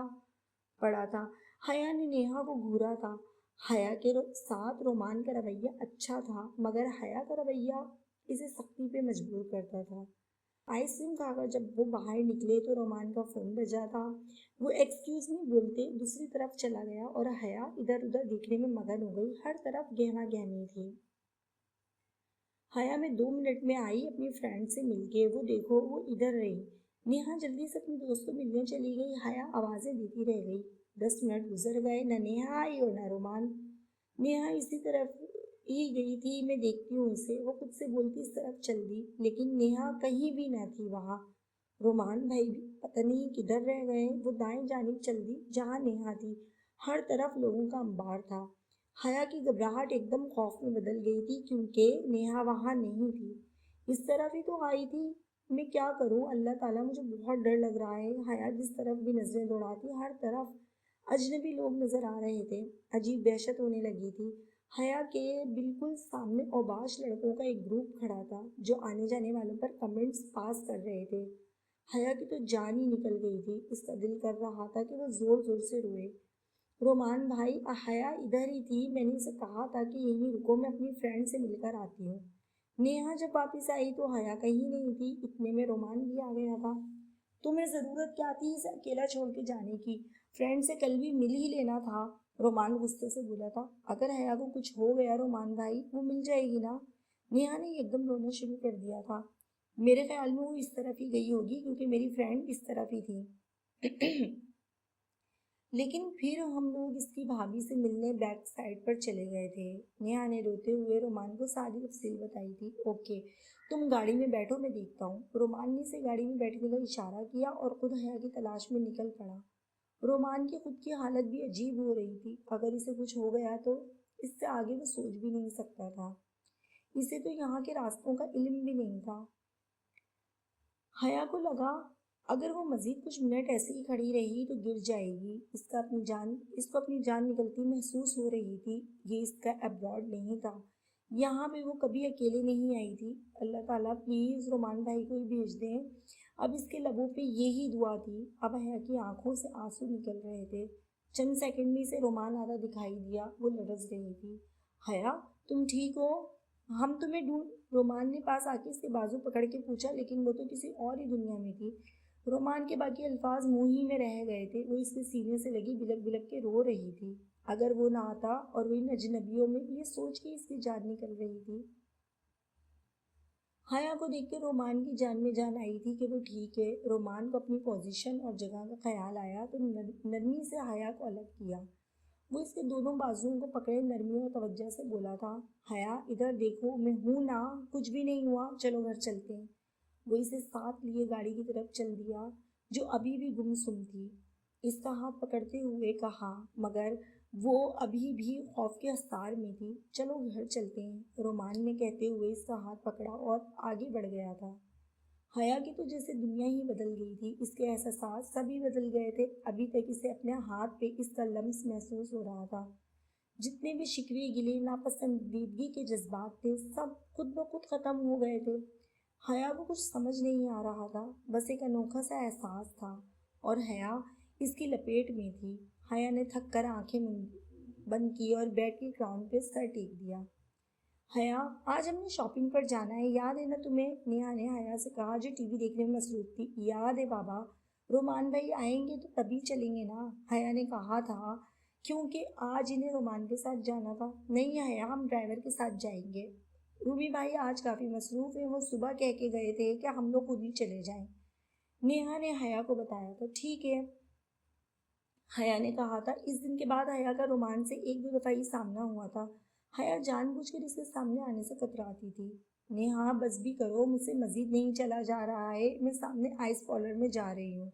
पड़ा था। हया ने नेहा को घूरा था। हया के साथ रोमान का रवैया अच्छा था, मगर हया का रवैया इसे सख्ती पे मजबूर करता था। आइसक्रीम खाकर जब वो बाहर निकले तो रोमान का फोन बजा था। वो एक्सक्यूज मी बोलते दूसरी तरफ चला गया और हया इधर उधर देखने में मगन हो गई। हर तरफ गहमा गहमी थी। हया, मैं 2 मिनट में आई अपनी फ्रेंड से मिलके, वो देखो वो इधर रही। नेहा जल्दी से अपने दोस्त को मिलने चली गई। हया आवाजें देती रह गई। 10 मिनट गुजर गए, न नेहा आई और न रोमान। नेहा इसी तरफ ही गई थी, मैं देखती हूँ उसे, वो खुद से बोलती इस तरफ चल दी, लेकिन नेहा कहीं भी न थी वहाँ। रोमान भाई भी पता नहीं किधर रह गए। वो दाएं जानिब चल दी जहाँ नेहा थी। हर तरफ लोगों का अंबार था। हया की घबराहट एकदम खौफ में बदल गई थी, क्योंकि नेहा वहाँ नहीं थी। इस तरफ ही तो आई थी। मैं क्या करूं, अल्लाह ताला, मुझे बहुत डर लग रहा है। हया जिस तरफ भी नजरें दौड़ाती, हर तरफ अजनबी लोग नजर आ रहे थे। अजीब दहशत होने लगी थी। हया के बिल्कुल सामने औबाश लड़कों का एक ग्रुप खड़ा था, जो आने जाने वालों पर कमेंट्स पास कर रहे थे। हया की तो जान ही निकल गई थी। इसका दिल कर रहा था कि वो जोर जोर से रोए। रोमान भाई, हया इधर ही थी, मैंने इसे कहा था कि यहीं रुको, मैं अपनी फ्रेंड से मिलकर आती हूँ। नेहा जब वापस आई तो हया कहीं नहीं थी। इतने में रोमान भी आ गया था। तुम्हें जरूरत क्या थी इसे अकेला छोड़ के जाने की, फ्रेंड से कल भी मिल ही लेना था, रोमान गुस्से से बोला था। अगर हया को कुछ हो गया रोमान भाई, वो मिल जाएगी ना, नेहा ने एकदम रोना शुरू कर दिया था। मेरे ख्याल में वो इस तरफ ही गई होगी, क्योंकि मेरी फ्रेंड इस तरफ ही थी। लेकिन फिर हम लोग इसकी भाभी से मिलने बैक साइड पर चले गए थे। नेहा ने रोते हुए रोमान को सारी तफसील बताई थी। ओके, तुम गाड़ी में बैठो, मैं देखता हूँ, रोमान ने इसे गाड़ी में बैठने का इशारा किया और खुद हया की तलाश में निकल पड़ा। रोमान की खुद की हालत भी अजीब हो रही थी। अगर इसे कुछ हो गया तो इससे आगे वो सोच भी नहीं सकता था। इसे तो यहाँ के रास्तों का इल्म भी नहीं था। हया को लगा अगर वो मजीद कुछ मिनट ऐसे ही खड़ी रही तो गिर जाएगी। इसको अपनी जान निकलती महसूस हो रही थी। ये इसका अब्रॉड नहीं था। यहाँ पे वो कभी अकेले नहीं आई थी। अल्लाह ताला प्लीज़ रोमान भाई को ही भेज दें। अब इसके लबों पे यही दुआ थी। अब हया की आंखों से आंसू निकल रहे थे। चंद सेकंड में से रोमान आधा दिखाई दिया। वो लरज रही थी। हया, तुम ठीक हो? हम तुम्हें ढूंढ। रोमान ने पास आके इसके बाजू पकड़ के पूछा, लेकिन वो तो किसी और ही दुनिया में थी। रोमान के बाकी अल्फाज मुंह ही में रह गए थे। वो इसके सीने से लगी बिलक बिलक के रो रही थी। अगर वो ना आता और वो इन अजनबियों में, ये सोच के इसकी जान निकल रही थी। हया को देख के रोमान की जान में जान आई थी कि वो ठीक है। रोमान को अपनी पोजीशन और जगह का ख्याल आया तो नरमी से हया को अलग किया। वो इसके दोनों बाजुओं को पकड़े नरमी और तवज्जो से बोला था, हया इधर देखो, मैं हूं ना, कुछ भी नहीं हुआ, चलो घर चलते हैं। वो इसे साथ लिए गाड़ी की तरफ चल दिया, जो अभी भी गुमसुम थी। इसका हाथ पकड़ते हुए कहा, मगर वो अभी भी खौफ के अस्तार में थी। चलो घर चलते हैं, रोमान ने कहते हुए इसका हाथ पकड़ा और आगे बढ़ गया था। हया की तो जैसे दुनिया ही बदल गई थी। इसके एहसास सभी बदल गए थे। अभी तक इसे अपने हाथ पे इसका लम्स महसूस हो रहा था। जितने भी शिकवे गिले नापसंदीदगी के जज्बात थे, सब खुद ब खुद खत्म हो गए थे। हया को कुछ समझ नहीं आ रहा था, बस एक अनोखा सा एहसास था और हया इसकी लपेट में थी। हया ने थक कर आंखें बंद की और बेड के ग्राउंड पे सर टेक दिया। हया, आज हमने शॉपिंग पर जाना है, याद है ना तुम्हें? नेहा ने हया से कहा, जो टीवी देखने में मसरूफ थी। याद है बाबा, रोमान भाई आएंगे तो तभी चलेंगे ना, हया ने कहा था, क्योंकि आज इन्हें रोमान के साथ जाना था। नहीं हया, हम ड्राइवर के साथ जाएंगे। रूबी भाई आज काफ़ी मसरूफ है, वो सुबह कह के गए थे कि हम लोग खुद ही चले जाएं। नेहा ने हया को बताया था। ठीक है, हया ने कहा था। इस दिन के बाद हया का रोमान से एक दो दफ़ा ही सामना हुआ था। हया जानबूझकर इसके सामने आने से कतराती थी। नेहा बस भी करो, मुझसे मजीद नहीं चला जा रहा है, मैं सामने आइस पार्लर में जा रही हूँ।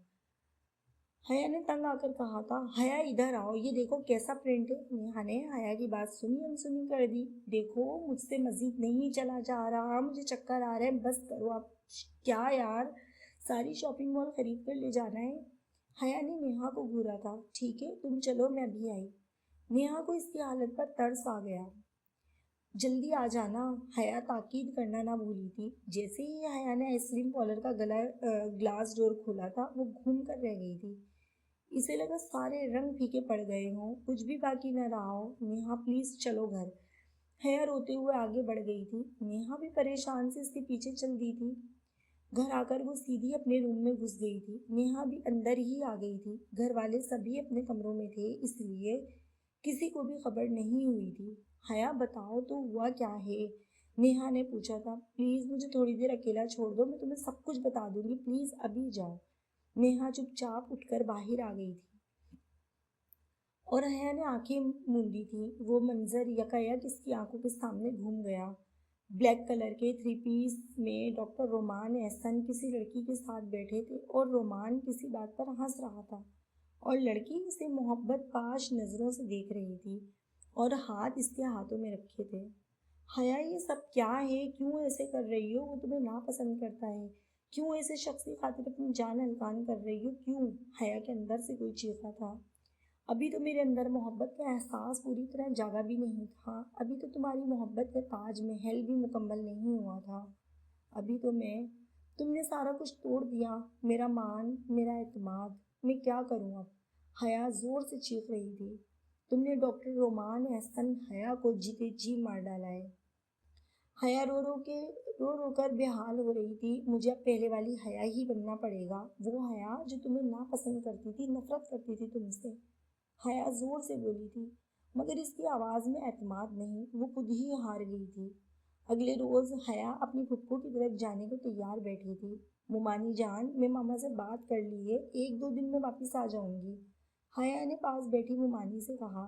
हया ने तंग आकर कहा था। हया इधर आओ, ये देखो कैसा प्रिंट है। नेहा ने हया की बात सुनी अनसुनी कर दी। देखो मुझसे मजीद नहीं चला जा रहा, मुझे चक्कर आ रहे हैं, बस करो आप। क्या यार, सारी शॉपिंग मॉल खरीद कर ले जाना है? हया ने नेहा को घूरा था। ठीक है तुम चलो, मैं अभी आई। नेहा को इसकी हालत पर तरस आ गया। जल्दी आ जाना, हया ताकीद करना ना भूली थी। जैसे ही हया ने आइसक्रीम पार्लर का ग्लास डोर खोला था, वो घूम कर रह गई थी। इसे लगा सारे रंग फीके पड़ गए हों, कुछ भी बाकी न रहा हो। नेहा प्लीज चलो घर। हया रोते हुए आगे बढ़ गई थी। नेहा भी परेशान से इसके पीछे चल दी थी। घर आकर वो सीधी अपने रूम में घुस गई थी। नेहा भी अंदर ही आ गई थी। घर वाले सभी अपने कमरों में थे, इसलिए किसी को भी खबर नहीं हुई थी। हया बताओ तो हुआ क्या है? नेहा ने पूछा था। प्लीज़ मुझे थोड़ी देर अकेला छोड़ दो, मैं तुम्हें सब कुछ बता दूंगी, प्लीज़ अभी जाओ। नेहा चुपचाप उठकर बाहर आ गई थी और हया ने आंखें मूंदी थी। वो मंजर यकायक इसकी आंखों के सामने घूम गया। ब्लैक कलर के थ्री पीस में डॉक्टर रोमान एहसन किसी लड़की के साथ बैठे थे और रोमान किसी बात पर हंस रहा था और लड़की इसे मोहब्बत पाश नज़रों से देख रही थी और हाथ इसके हाथों में रखे थे। हया, ये सब क्या है? क्यों ऐसे कर रही हो? वो तुम्हें नापसंद करता है। क्यों ऐसे शख्स की खातिर अपनी जान हल्कान कर रही हो? क्यों? हया के अंदर से कोई चीखा था। अभी तो मेरे अंदर मोहब्बत का एहसास पूरी तरह जागा भी नहीं था। अभी तो तुम्हारी मोहब्बत का ताजमहल भी मुकम्मल नहीं हुआ था। अभी तो तुमने सारा कुछ तोड़ दिया, मेरा मान, मेरा एतमाद। मैं क्या करूं अब? हया जोर से चीख रही थी। तुमने डॉक्टर रोमान एहसन हया को जीते जी मार डाला है। हया रो रो कर बेहाल हो रही थी। मुझे अब पहले वाली हया ही बनना पड़ेगा, वो हया जो तुम्हें नापसंद करती थी, नफरत करती थी तुमसे। हया जोर से बोली थी, मगर इसकी आवाज़ में एतमाद नहीं, वो खुद ही हार गई थी। अगले रोज़ हया अपनी फुप्पो की तरफ जाने को तैयार बैठी थी। मुमानी जान, मैं मामा से बात कर ली है, एक दो दिन में वापस आ जाऊंगी। हया ने पास बैठी मुमानी से कहा।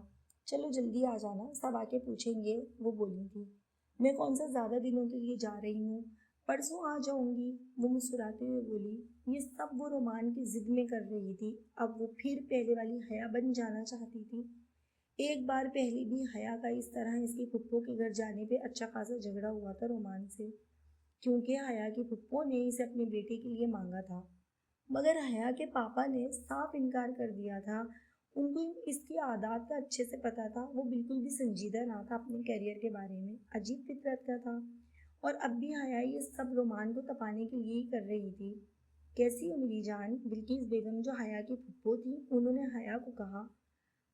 चलो जल्दी आ जाना, सब आके पूछेंगे, वो बोली थी। मैं कौन सा ज़्यादा दिनों के लिए जा रही हूँ, परसों आ जाऊंगी, वो मुस्कुराते हुए बोली। ये सब वो रोमान की जिद में कर रही थी। अब वो फिर पहले वाली हया बन जाना चाहती थी। एक बार पहले भी हया का इस तरह इसकी फुप्पो के घर जाने पे अच्छा खासा झगड़ा हुआ था रोमान से, क्योंकि हया की फुप्पो ने इसे अपने बेटे के लिए मांगा था, मगर हया के पापा ने साफ इनकार कर दिया था। उनको इसकी आदत का अच्छे से पता था। वो बिल्कुल भी संजीदा ना था अपने करियर के बारे में, अजीब फितरत का था। और अब भी हया ये सब रोमान को तपाने के लिए ही कर रही थी। कैसी हो मेरी जान? बिल्किस बेगम जो हया की फुप्पो थी, उन्होंने हया को कहा।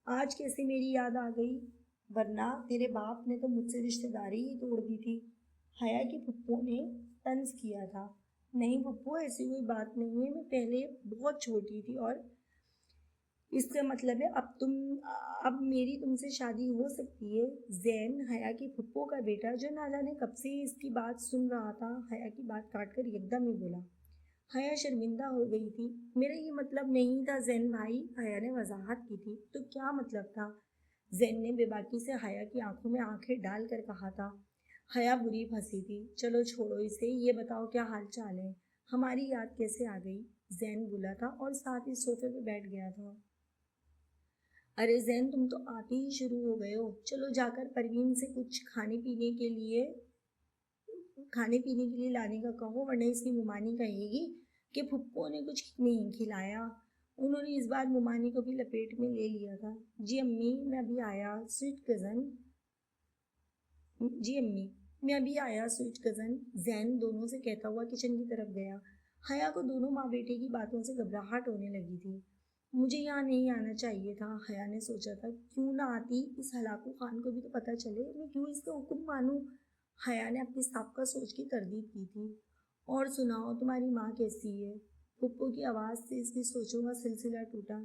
आज कैसे मेरी याद आ गई? वरना तेरे बाप ने तो मुझसे रिश्तेदारी ही तोड़ दी थी। हया की फुप्पो ने तंज किया था। नहीं फुप्पो, ऐसी कोई बात नहीं है, मैं पहले बहुत छोटी थी और इसका मतलब है अब मेरी तुमसे शादी हो सकती है। जैन, हया की फुप्पो का बेटा, जो ना जाने कब से इसकी बात सुन रहा था, हया की बात काटकर एकदम ही बोला। हया शर्मिंदा हो गई थी। मेरा ये मतलब नहीं था जैन भाई, हया ने वजाहत की थी। तो क्या मतलब था? जैन ने बेबाकी से हया की आंखों में आंखें डालकर कहा था। हया बुरी फंसी थी। चलो छोड़ो इसे, ये बताओ क्या हाल चाल है, हमारी याद कैसे आ गई? जैन बोला था और साथ ही सोफे पे बैठ गया था। अरे जैन, तुम तो आते ही शुरू हो गए हो। चलो जाकर परवीन से कुछ खाने पीने के लिए लाने का कहो, वरना इसकी मुमानी कहेगी कि फुप्पो ने कुछ नहीं खिलाया। उन्होंने इस बार मुमानी को भी लपेट में ले लिया था। जी अम्मी, मैं अभी आया स्वीट कज़न। जी अम्मी, मैं अभी आया स्वीट कज़न, जैन दोनों से कहता हुआ किचन की तरफ गया। हया को दोनों माँ बेटे की बातों से घबराहट होने लगी थी। मुझे यहाँ नहीं आना चाहिए था, हया ने सोचा था। क्यों ना आती, इस हलाकू खान को भी तो पता चले, मैं क्यों इसका हुक्म मानूं? हया ने अपनी साबका सोच की तरदीद की थी। और सुनाओ, तुम्हारी माँ कैसी है? पुप्पो की आवाज़ से इसकी सोचों का सिलसिला टूटा।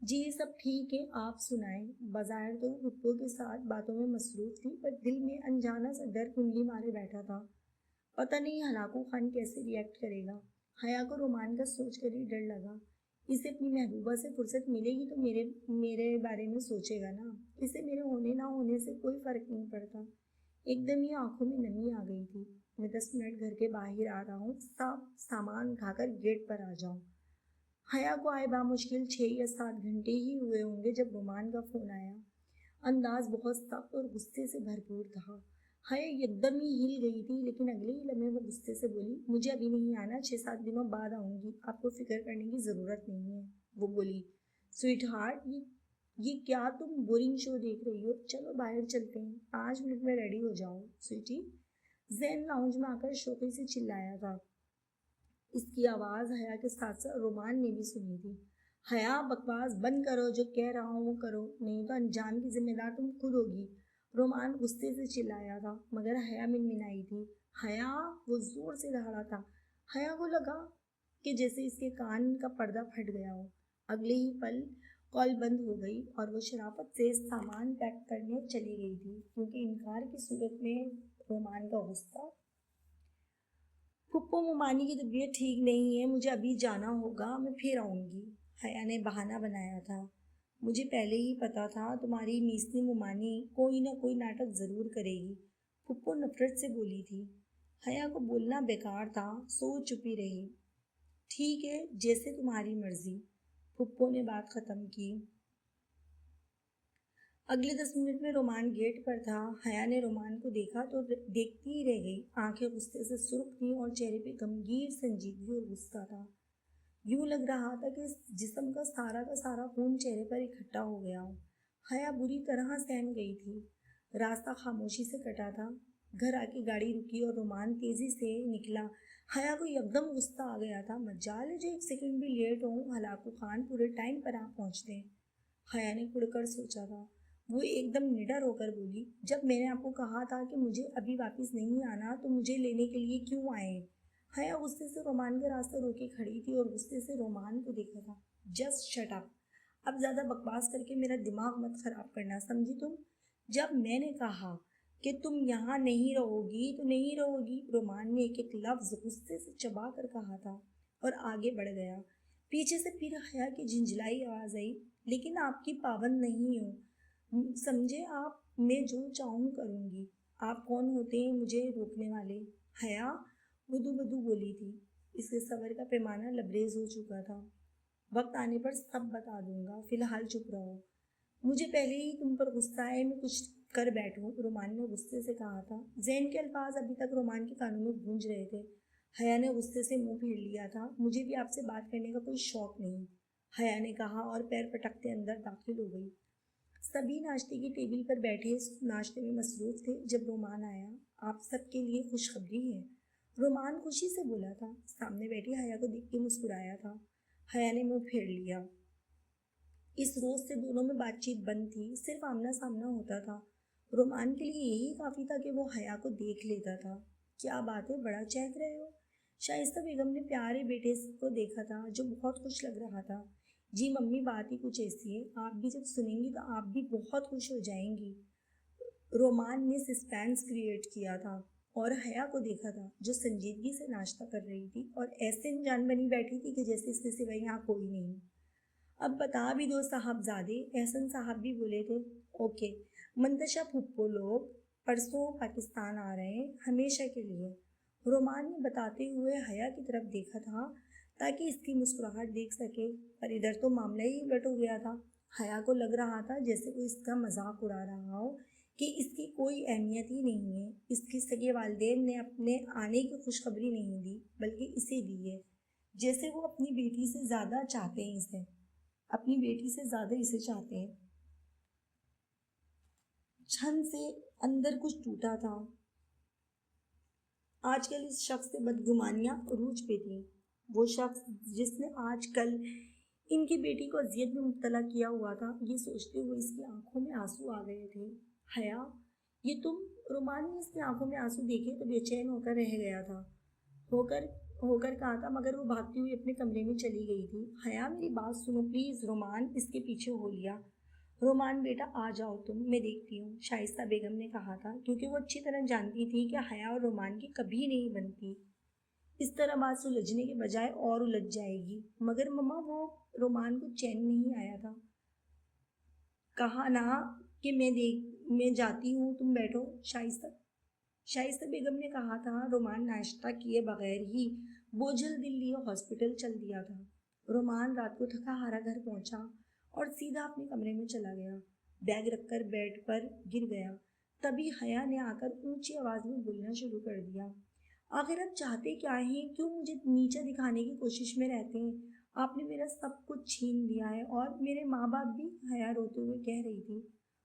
जी सब ठीक है, आप सुनाएं। बाजार तो पुप्पो के साथ बातों में मसरूफ थी, पर दिल में अनजाना सा डर कुंडली मारे बैठा था। पता नहीं हलाकू खान कैसे रिएक्ट करेगा। हया को रोमान का सोच कर ही डर लगा। इसे अपनी महबूबा से फुर्सत मिलेगी तो मेरे मेरे बारे में सोचेगा ना। इसे मेरे होने ना होने से कोई फर्क नहीं पड़ता। एकदम ही आंखों में नमी आ गई थी। मैं 10 मिनट घर के बाहर आ रहा हूँ, सब सामान उठाकर गेट पर आ जाऊँ। हया को आए बामुश्किल 6 या 7 घंटे ही हुए होंगे जब रोमान का फोन आया। अंदाज बहुत सख्त और गुस्से से भरपूर था। हया एकदम ही हिल गई थी, लेकिन अगले ही लम्हे वो गुस्से से बोली, मुझे अभी नहीं आना, 6-7 दिनों बाद आऊंगी, आपको फिक्र करने की ज़रूरत नहीं है। वो बोली, स्वीट हार्ट, ये क्या तुम बोरिंग शो देख रही हो? चलो बाहर चलते हैं, 5 मिनट में रेडी हो जाओ स्वीटी। जैन लाउंज में आकर शोके से चिल्लाया था। इसकी आवाज़ हया के साथ साथ रोमान ने भी सुनी थी। हया, बकवास बंद करो, जो कह रहा हूँ वो करो, नहीं तो अंजाम की जिम्मेदार तुम खुद होगी। रोमान गुस्से से चिल्लाया था, मगर हया मिनमिनाई थी। हया, वो जोर से दहाड़ा था। हया को लगा कि जैसे इसके कान का पर्दा फट गया हो। अगले ही पल कॉल बंद हो गई और वो शराफत से सामान पैक करने चली गई थी, क्योंकि इनकार की सूरत में रोमान का गुस्सा। फुप्पो मुमानी की तबीयत ठीक नहीं है, मुझे अभी जाना होगा, मैं फिर आऊँगी। हया ने बहाना बनाया था। मुझे पहले ही पता था तुम्हारी मीसनी मुमानी कोई ना कोई नाटक ज़रूर करेगी, फुप्पो नफरत से बोली थी। हया को बोलना बेकार था, सो चुपी रही। ठीक है, जैसे तुम्हारी मर्जी, फुप्पो ने बात ख़त्म की। अगले 10 मिनट में रोमान गेट पर था। हया ने रोमान को देखा तो देखती ही रह गई। आंखें गुस्से से सुर्ख थी और चेहरे पे गंभीर संजीदगी और गुस्सा था। यूं लग रहा था कि इस जिस्म का सारा खून चेहरे पर इकट्ठा हो गया हो। हया बुरी तरह सहम गई थी। रास्ता खामोशी से कटा था। घर आके गाड़ी रुकी और रोमान तेजी से निकला। हया को एकदम गुस्सा आ गया था। मजाल है जो 1 सेकंड भी लेट हो, हलाकू खान पूरे टाइम पर आ पहुंचते हैं। हया ने कुड़कर सोचा था। वो एकदम निडर होकर बोली, जब मैंने आपको कहा था कि मुझे अभी वापस नहीं आना, तो मुझे लेने के लिए क्यों आए? हया गुस्से से रोमान का रास्ता रोके खड़ी थी और गुस्से से रोमान को देखा था। जस्ट शट अप, अब ज़्यादा बकवास करके मेरा दिमाग मत खराब करना, समझी तुम? जब मैंने कहा कि तुम यहाँ नहीं रहोगी तो नहीं रहोगी, रोमान ने एक एक लफ्ज़ गुस्से से चबा कर कहा था और आगे बढ़ गया। पीछे से फिर हया की झिंझलाई आवाज़ आई, लेकिन आपकी पाबंद नहीं हूँ, समझे आप, मैं जो चाहूँ करूँगी। आप कौन होते हैं मुझे रोकने वाले? हया बुदू बुदू बोली थी। इसके सबर का पैमाना लबरेज हो चुका था। वक्त आने पर सब बता दूंगा, फिलहाल चुप रहो। मुझे पहले ही तुम पर गुस्सा है, मैं कुछ कर बैठूं, रोमान ने गुस्से से कहा था। जैन के अल्फाज अभी तक रोमान के कानों में गूंज रहे थे। हया ने गुस्से से मुंह फेर लिया था। मुझे भी आपसे बात करने का कोई शौक नहीं, हया ने कहा और पैर पटकते अंदर दाखिल हो गई। सभी नाश्ते की टेबल पर बैठे नाश्ते में मसरूफ थे जब रोमान आया। आप सबके लिए खुशखबरी है, रोमान खुशी से बोला था। सामने बैठी हया को देख के मुस्कुराया था। हया ने मुंह फेर लिया। इस रोज से दोनों में बातचीत बंद थी, सिर्फ आमना सामना होता था। रोमान के लिए यही काफी था कि वो हया को देख लेता था। क्या बात है, बड़ा चहक रहे हो। शाइस्ता बेगम ने प्यारे बेटे को देखा था जो बहुत खुश लग रहा था। जी मम्मी, बात ही कुछ ऐसी है, आप भी जब सुनेंगी तो आप भी बहुत खुश हो जाएंगी। रोमान ने सस्पेंस क्रिएट किया था और हया को देखा था जो संजीदगी से नाश्ता कर रही थी और ऐसे अनजान बनी बैठी थी कि जैसे इसके सिवा यहाँ कोई नहीं। अब बता भी दो साहबजादे, एहसन साहब भी बोले थे। ओके, मंतशा फुप्पो लोग परसों पाकिस्तान आ रहे हैं हमेशा के लिए। रोमान ने बताते हुए हया की तरफ देखा था ताकि इसकी मुस्कुराहट देख सके, पर इधर तो मामला ही उलट हो गया था। हया को लग रहा था जैसे कोई इसका मजाक उड़ा रहा हो कि इसकी कोई अहमियत ही नहीं है। इसके सगे वालिदैन ने अपने आने की खुशखबरी नहीं दी बल्कि इसे दी है, जैसे वो अपनी बेटी से ज़्यादा चाहते हैं इसे, अपनी बेटी से ज़्यादा इसे चाहते हैं। क्षण से अंदर कुछ टूटा था। आजकल इस शख्स से बदगुमानियां अरूज पे थी। वो शख्स जिसने आजकल इनकी बेटी को अजियत में मुब्तला किया हुआ था, ये सोचते हुए इसकी आंखों में आंसू आ गए थे। हया, ये तुम? रोमान ने इसकी आंखों में आंसू देखे तो बेचैन होकर रह गया था। होकर होकर कहा था, मगर वो भागती हुई अपने कमरे में चली गई थी। हया, मेरी बात सुनो प्लीज़। रोमान इसके पीछे हो लिया। रोमान बेटा आ जाओ तुम, मैं देखती हूँ, शाइस्ता बेगम ने कहा था, क्योंकि वो अच्छी तरह जानती थी कि हया और रोमान की कभी नहीं बनती। इस तरह बात सुलझने के बजाय और उलझ जाएगी। मगर मम्मा, वो रोमान को चैन नहीं आया था। कहा ना कि मैं जाती हूँ, तुम बैठो। शाइस्ता शाइस्ता बेगम ने कहा था। रोमान नाश्ता किए बगैर ही बोझल दिल लिए हॉस्पिटल चल दिया था। रोमान रात को थका हारा घर पहुंचा और सीधा अपने कमरे में चला गया। बैग रखकर बेड पर गिर गया। तभी हया ने आकर ऊंची आवाज में बोलना शुरू कर दिया। आखिर आप चाहते क्या हैं? क्यों मुझे नीचा दिखाने की कोशिश में रहते हैं? आपने मेरा सब कुछ छीन लिया है और मेरे माँ बाप भी। हया रोते हुए कह रही थी।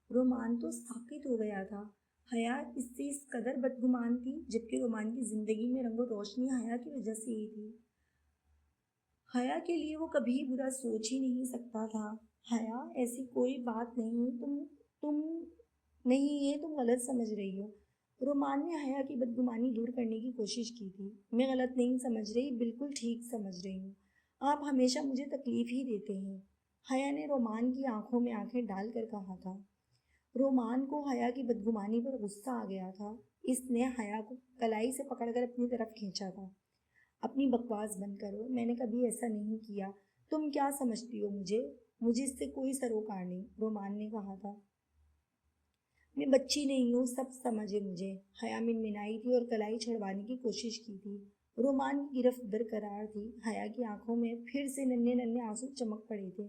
रोमान तो साकित हो गया था। हया इससे इस कदर बदगुमान थी, जबकि रोमान की जिंदगी में रंगो रोशनी हया की वजह से ही थी। हया के लिए वो कभी बुरा सोच ही नहीं सकता था। हया, ऐसी कोई बात नहीं, तुम नहीं, ये तुम गलत समझ रही हो। रोमान ने हया की बदगुमानी दूर करने की कोशिश की थी। मैं गलत नहीं समझ रही, बिल्कुल ठीक समझ रही हूँ। आप हमेशा मुझे तकलीफ ही देते हैं। हया ने रोमान की आंखों में आंखें डालकर कहा था। रोमान को हया की बदगुमानी पर गुस्सा आ गया था। इसने हया को कलाई से पकड़कर अपनी तरफ खींचा था। अपनी बकवास बंद करो, मैंने कभी ऐसा नहीं किया। तुम क्या समझती हो मुझे? मुझे इससे कोई सरोकार नहीं, रोमान ने कहा था। मैं बच्ची नहीं हूँ, सब समझे मुझे। हया मिनमिनाई थी और कलाई छुड़वाने की कोशिश की थी। रोमान की गिरफ्त बरकरार थी। हया की आंखों में फिर से नन्हे नन्हे आंसू चमक पड़े थे।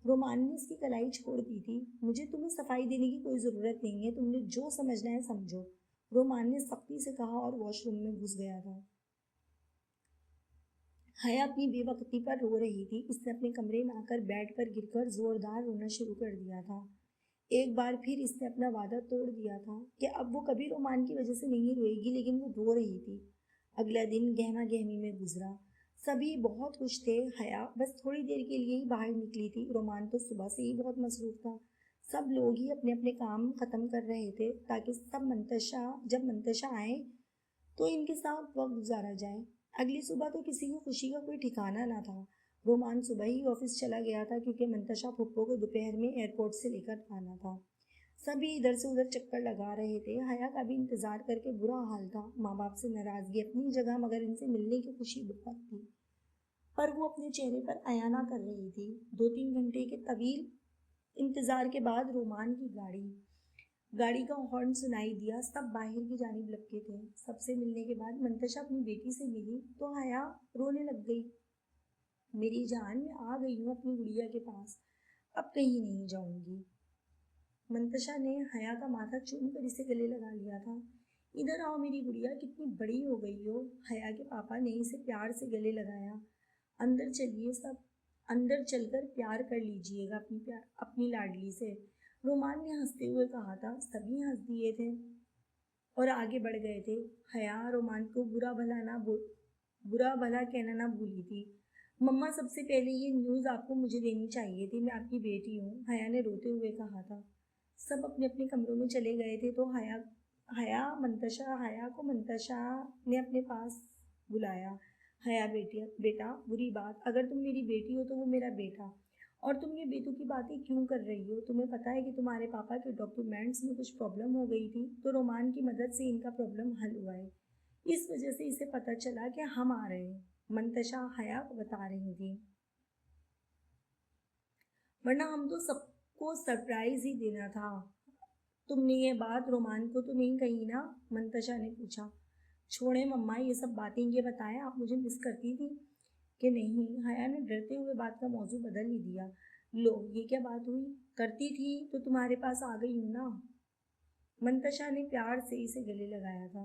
रोमान ने उसकी कलाई छोड़ दी थी। मुझे तुम्हें सफाई देने की कोई ज़रूरत नहीं है, तुमने जो समझना है समझो, रोमान ने सख्ती से कहा और वॉशरूम में घुस गया था। हया अपनी बेवकूफ़ी पर रो रही थी। इसने अपने कमरे में आकर बेड पर गिरकर जोरदार रोना शुरू कर दिया था। एक बार फिर इसने अपना वादा तोड़ दिया था कि अब वो कभी रोमान की वजह से नहीं रोएगी, लेकिन वो रो रही थी। अगला दिन गहमा गहमी में गुजरा। सभी बहुत खुश थे। हया बस थोड़ी देर के लिए ही बाहर निकली थी। रोमान तो सुबह से ही बहुत मसरूफ था। सब लोग ही अपने अपने काम ख़त्म कर रहे थे ताकि जब मंतशा आए तो इनके साथ वक्त गुजारा जाए। अगली सुबह तो किसी की खुशी का कोई ठिकाना ना था। रोमान सुबह ही ऑफिस चला गया था क्योंकि मंतशा फुप्पो को दोपहर में एयरपोर्ट से लेकर आना था। सभी इधर से उधर चक्कर लगा रहे थे। हया का भी इंतजार करके बुरा हाल था। माँ बाप से नाराजगी अपनी जगह, मगर इनसे मिलने की खुशी बहुत थी, पर वो अपने चेहरे पर अया ना कर रही थी। 2-3 घंटे के तवील इंतजार के बाद रोमान की गाड़ी का हॉर्न सुनाई दिया। सब बाहर की जानिब लपके थे। सबसे मिलने के बाद मंतशा अपनी बेटी से मिली तो हया रोने लग गई। मेरी जान, मैं आ गई हूँ अपनी गुड़िया के पास, अब कहीं नहीं जाऊंगी। मंतशा ने हया का माथा चूम कर इसे गले लगा लिया था। इधर आओ मेरी गुड़िया, कितनी बड़ी हो गई हो। हया के पापा ने इसे प्यार से गले लगाया। अंदर चलिए सब, अंदर चलकर प्यार कर लीजिएगा अपनी लाडली से, रोमान ने हंसते हुए कहा था। सभी हंस दिए थे और आगे बढ़ गए थे। हया रोमान को बुरा भला कहना ना भूली थी। मम्मा, सबसे पहले ये न्यूज़ आपको मुझे देनी चाहिए थी, मैं आपकी बेटी हूँ, हया ने रोते हुए कहा था। सब अपने अपने कमरों में चले गए थे तो हया को मंतशा ने अपने पास बुलाया। हया बेटा बुरी बात, अगर तुम मेरी बेटी हो तो वो मेरा बेटा, और तुम ये बेटू की बातें क्यों कर रही हो? तुम्हें पता है कि तुम्हारे पापा के डॉक्यूमेंट्स में कुछ प्रॉब्लम हो गई थी, तो रोमान की मदद से इनका प्रॉब्लम हल हुआ है। इस वजह से इसे पता चला कि हम आ रहे हैं, मंतशा हया को बता रही थी। वरना हम तो सबको सरप्राइज ही देना था। तुमने ये बात रोमान को तो नहीं कही ना? मंतशा ने पूछा। छोड़े मम्मा ये सब बातें, ये बताएं आप मुझे मिस करती थी कि नहीं? हया ने डरते हुए बात का मौजू बदल ही दिया। लो ये क्या बात हुई, करती थी तो तुम्हारे पास आ गई हूँ ना। मंतशा ने प्यार से इसे गले लगाया था।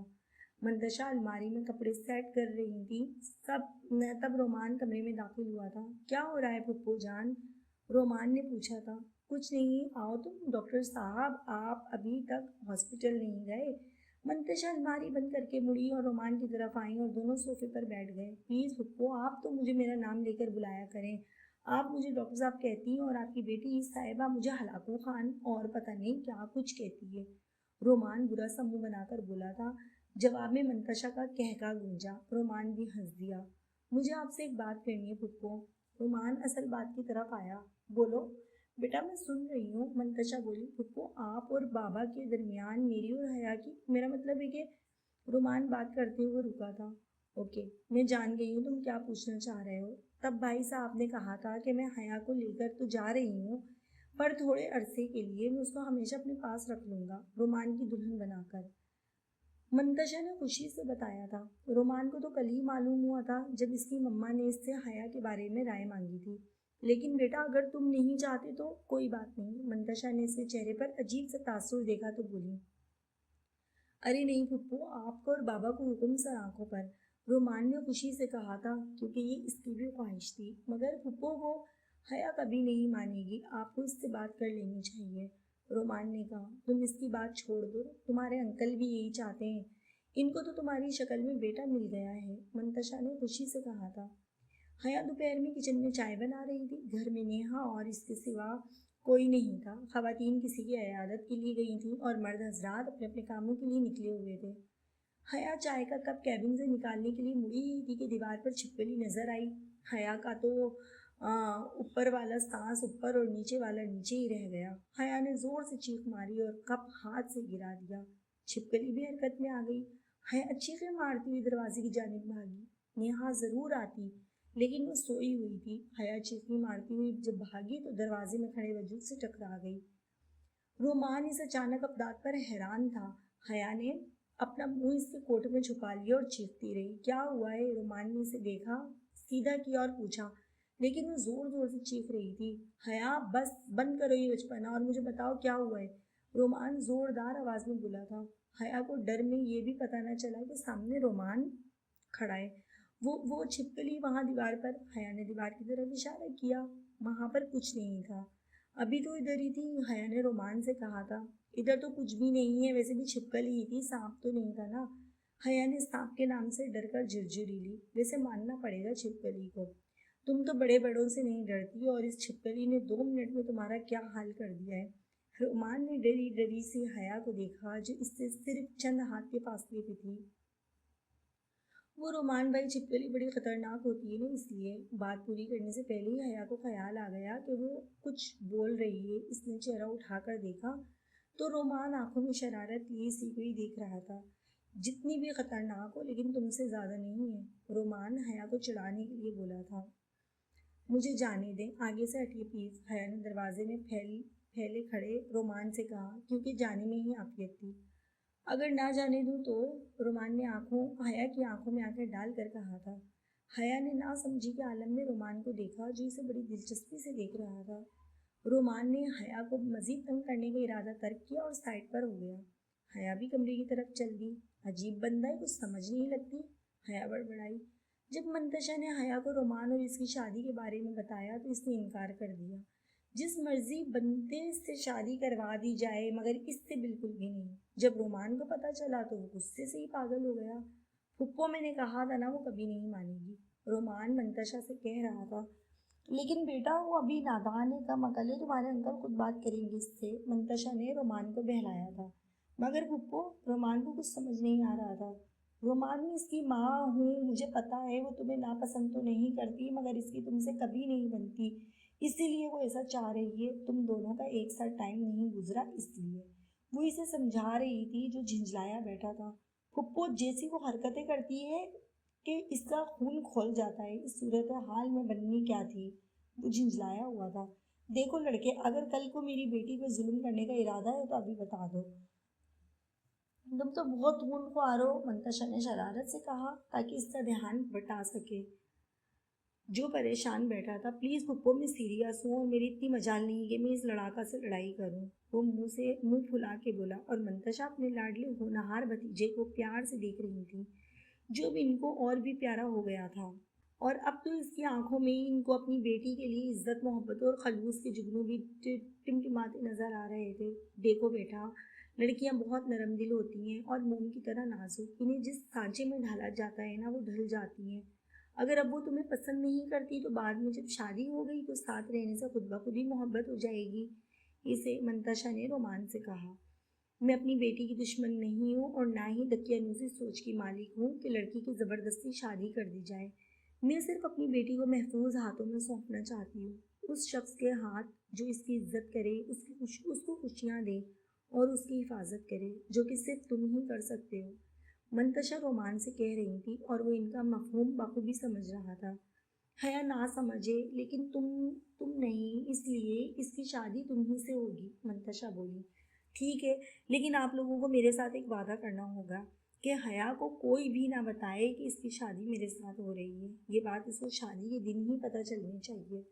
मंतशा अलमारी में कपड़े सेट कर रही थी। तब रोमान कमरे में दाखिल हुआ था। क्या हो रहा है पप्पू जान? रोमान ने पूछा था। कुछ नहीं, आओ तुम। डॉक्टर साहब आप अभी तक हॉस्पिटल नहीं गए? मंतशा अलमारी बंद करके मुड़ी और रोमान की तरफ आई और दोनों सोफे पर बैठ गए। प्लीज़ पप्पू आप तो मुझे मेरा नाम लेकर बुलाया करें। आप मुझे डॉक्टर साहब कहती हैं और आपकी बेटी साहिबा मुझे हलाकू खान और पता नहीं क्या कुछ कहती है। रोमान बुरा सा मुंह बनाकर बोला था। जवाब में मंतशा का कहका गूंजा। रोमान भी हंस दिया। मुझे आपसे एक बात करनी है पुप्पो। रोमान असल बात की तरफ आया। बोलो बेटा मैं सुन रही हूँ, मंतशा बोली। पुप्पो आप और बाबा के दरमियान मेरी और हया की, मेरा मतलब है कि रोमान बात करते हुए रुका था। ओके मैं जान गई हूँ तुम क्या पूछना चाह रहे हो। तब भाई साहब ने कहा था कि मैं हया को लेकर तो जा रही हूँ, पर थोड़े अरसे के लिए मैं उसको हमेशा अपने पास रख लूँगा, रोमान की दुल्हन बनाकर। मंतशा ने खुशी से बताया था। रोमान को तो कल ही मालूम हुआ था जब इसकी मम्मा ने इससे हया के बारे में राय मांगी थी। लेकिन बेटा अगर तुम नहीं चाहते तो कोई बात नहीं। मंतशा ने इसके चेहरे पर अजीब सा तासुर देखा तो बोली। अरे नहीं पुप्पू, आपको और बाबा को हुक्म सर आंखों पर, रोमान ने खुशी से कहा था, क्योंकि ये इसकी भी ख्वाहिश थी। मगर पुप्पो को हया कभी नहीं मानेगी, आपको इससे बात कर लेनी चाहिए। रोमान ने कहा। तुम इसकी बात छोड़ दो, तुम्हारे अंकल भी यही चाहते हैं। इनको तो तुम्हारी शक्ल में बेटा मिल गया है, मंतशा ने खुशी से कहा था। हया दोपहर में किचन में चाय बना रही थी। घर में नेहा और इसके सिवा कोई नहीं था। खवातीन किसी की इयादत के लिए गई थी और मर्द हजरात अपने अपने कामों के लिए निकले हुए थे। हया चाय का कप कैबिन से निकालने के लिए मुड़ी ही थी कि दीवार पर छिपकली नजर आई। हया का तो ऊपर वाला सांस ऊपर और नीचे वाला नीचे ही रह गया। हया ने जोर से चीख मारी और कप हाथ से गिरा दिया। छिपकली भी हरकत में आ गई। हया चीखें मारती हुई दरवाजे की जानिब भागी। नेहा जरूर आती, लेकिन वो सोई हुई थी। हया चीखी मारती हुई जब भागी तो दरवाजे में खड़े वजूद से टकरा गई। रोमान इस अचानक अपदात पर हैरान था। हया ने अपना मुंह इसके कोट में छुपा लिया और चीखती रही। क्या हुआ है? रोमान ने इसे देखा, सीधा किया और पूछा, लेकिन वो जोर जोर से चीख रही थी। हया बस बंद करो ये बचपना और मुझे बताओ क्या हुआ है, रोमान जोरदार आवाज में बोला था। हया को डर में ये भी पता न चला कि सामने रोमान खड़ा है। वो छिपकली वहां दीवार पर। हया ने दीवार की तरफ इशारा किया। वहां पर कुछ नहीं था। अभी तो इधर ही थी, हया ने रोमान से कहा था। इधर तो कुछ भी नहीं है, वैसे भी छिपकली ही थी, सांप तो नहीं था ना? हया ने सांप के नाम से डरकर झुरझुरी ली। वैसे मानना पड़ेगा छिपकली को, तुम तो बड़े बड़ों से नहीं डरती और इस छिपकली ने 2 मिनट में तुम्हारा क्या हाल कर दिया है। रोमान ने डरी डरी से हया को देखा जो इससे सिर्फ चंद हाथ के फासले पे थी। वो रोमान भाई छिपकली बड़ी खतरनाक होती है ना, इसलिए। बात पूरी करने से पहले ही हया को ख्याल आ गया कि वो कुछ बोल रही है। इसने चेहरा उठाकर देखा तो रोमान आंखों में शरारत लिए सी कोई देख रहा था। जितनी भी खतरनाक हो लेकिन तुमसे ज्यादा नहीं है, रोमान हया को चिढ़ाने के लिए बोला था। मुझे जाने दें, आगे से हटिए प्लीज, हया ने दरवाजे में फैले खड़े रोमान से कहा, क्योंकि जाने में ही आफियत थी। अगर ना जाने दूं तो, रोमान ने हया की आंखों में आंखें डाल कर कहा था। हया ने ना समझी के आलम में रोमान को देखा जो इसे बड़ी दिलचस्पी से देख रहा था। रोमान ने हया को मजीद तंग करने का इरादा तर्क किया और साइड पर हो गया। हया भी कमरे की तरफ चल दी। अजीब बंदा है, कुछ समझ नहीं लगती, हया बड़बड़ाई। जब मंतशा ने हया को रोमान और इसकी शादी के बारे में बताया तो इसने इनकार कर दिया। जिस मर्जी बंदे से शादी करवा दी जाए, मगर इससे बिल्कुल भी नहीं। जब रोमान को पता चला तो वो गुस्से से ही पागल हो गया। फुप्पो मैंने कहा था ना वो कभी नहीं मानेगी, रोमान मंतशा से कह रहा था। लेकिन बेटा वो अभी नादान है, कम अकल है, तुम्हारे अंकल खुद बात करेंगे इससे, मंतशा ने रोमान को बहलाया था। मगर पुप्पो, रोमान को कुछ समझ नहीं आ रहा था। रोमान, मैं इसकी माँ हूँ, मुझे पता है वो तुम्हें नापसंद तो नहीं करती, मगर इसकी तुमसे कभी नहीं बनती, इसीलिए वो ऐसा चाह रही है। तुम दोनों का एक साथ टाइम नहीं गुजरा इसलिए। वो इसे समझा रही थी जो झिंझलाया बैठा था। पुप्पो, जैसी वो हरकतें करती है कि इसका खून खौल जाता है। इस सूरत हाल में बननी क्या थी? वो झिंझलाया हुआ था। देखो लड़के, अगर कल को मेरी बेटी पे जुल्म करने का इरादा है तो अभी बता दो। तुम तो बहुत खूंखार हो, मंतशा ने शरारत से कहा, ताकि इसका ध्यान बटा सके, जो परेशान बैठा था। प्लीज़ पुप्पो, मैं सीरियस हूँ और मेरी इतनी मजाल नहीं कि मैं इस लड़ाका से लड़ाई करूँ। वो मुंह फुला के बोला, और मंतशा अपने लाडले होनहार भतीजे को प्यार से देख रही थी, जो भी इनको और भी प्यारा हो गया था। और अब तो इसकी आंखों में ही इनको अपनी बेटी के लिए इज्जत, मोहब्बत और खलूस के जुगनू भी टिमटिमाते नजर आ रहे थे। देखो बेटा, लड़कियां बहुत नरम दिल होती हैं और मोम की तरह नाजुक। इन्हें जिस सांचे में ढाला जाता है ना, वो ढल जाती हैं। अगर अब वो तुम्हें पसंद नहीं करती तो बाद में जब शादी हो गई तो साथ रहने से खुद ब खुद ही मोहब्बत हो जाएगी। इसे मंतशा ने रोमान से कहा। मैं अपनी बेटी की दुश्मन नहीं हूँ और ना ही दकियानूसी सोच की मालिक हूँ कि लड़की की ज़बरदस्ती शादी कर दी जाए। मैं सिर्फ अपनी बेटी को महफूज हाथों में सौंपना चाहती हूँ, उस शख्स के हाथ जो इसकी इज्जत करे, उसको खुशियाँ दे और उसकी हिफाजत करे, जो कि सिर्फ तुम ही कर सकते हो। मंतशा रोमान से कह रही थी और वो इनका मफहूम बखूबी समझ रहा था। हया ना समझे, लेकिन तुम नहीं, इसलिए इसकी शादी तुम ही से होगी, मंतशा बोली। ठीक है, लेकिन आप लोगों को मेरे साथ एक वादा करना होगा कि हया को कोई भी ना बताए कि इसकी शादी मेरे साथ हो रही है। ये बात इसको शादी के दिन ही पता चलनी चाहिए।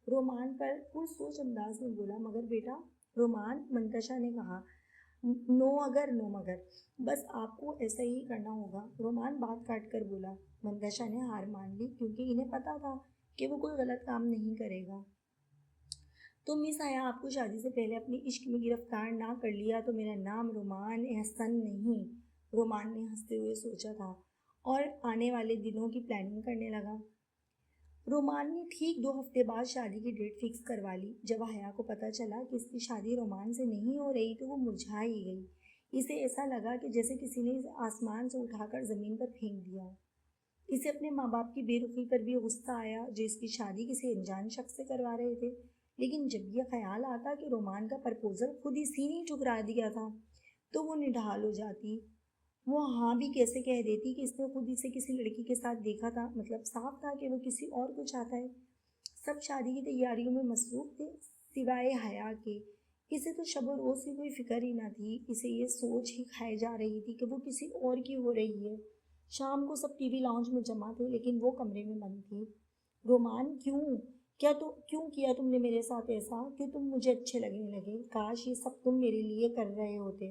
रोमान पर पुरसोच अंदाज में बोला, मगर बेटा। रोमान, मंतशा ने कहा, नो अगर नो मगर, बस आपको ऐसा ही करना होगा, रोमान बात काट कर बोला। मंतशा ने हार मान ली, क्योंकि इन्हें पता था कि वो कोई गलत काम नहीं करेगा। तो मिस आया, आपको शादी से पहले अपने इश्क में गिरफ्तार ना कर लिया तो मेरा नाम रोमान एहसन नहीं। रोमान ने हंसते हुए सोचा था और आने वाले दिनों की प्लानिंग करने लगा। रोमान ने ठीक 2 हफ्ते बाद शादी की डेट फिक्स करवा ली। जब हया को पता चला कि इसकी शादी रोमान से नहीं हो रही तो वो मुरझा ही गई। इसे ऐसा लगा कि जैसे किसी ने इसे आसमान से उठाकर ज़मीन पर फेंक दिया हो। इसे अपने माँ बाप की बेरुखी पर भी गुस्सा आया, जो इसकी शादी किसी अनजान शख्स से करवा रहे थे। लेकिन जब यह ख्याल आता कि रोमान का प्रपोजल खुद इसी ने ठुकरा दिया था, तो वो निढाल हो जाती। वो हाँ भी कैसे कह देती कि इसने खुद इसे किसी लड़की के साथ देखा था, मतलब साफ था कि वो किसी और को चाहता है। सब शादी की तैयारियों में मसरूफ थे, सिवाय हया के। इसे तो शब रोज़ की कोई फिक्र ही ना थी। इसे ये सोच ही खाई जा रही थी कि वो किसी और की हो रही है। शाम को सब टीवी लाउंज में जमा थे, लेकिन वो कमरे में बंद थी। रोमान, क्यों किया तुमने मेरे साथ ऐसा? क्यों तुम मुझे अच्छे लगने लगे? काश ये सब तुम मेरे लिए कर रहे होते।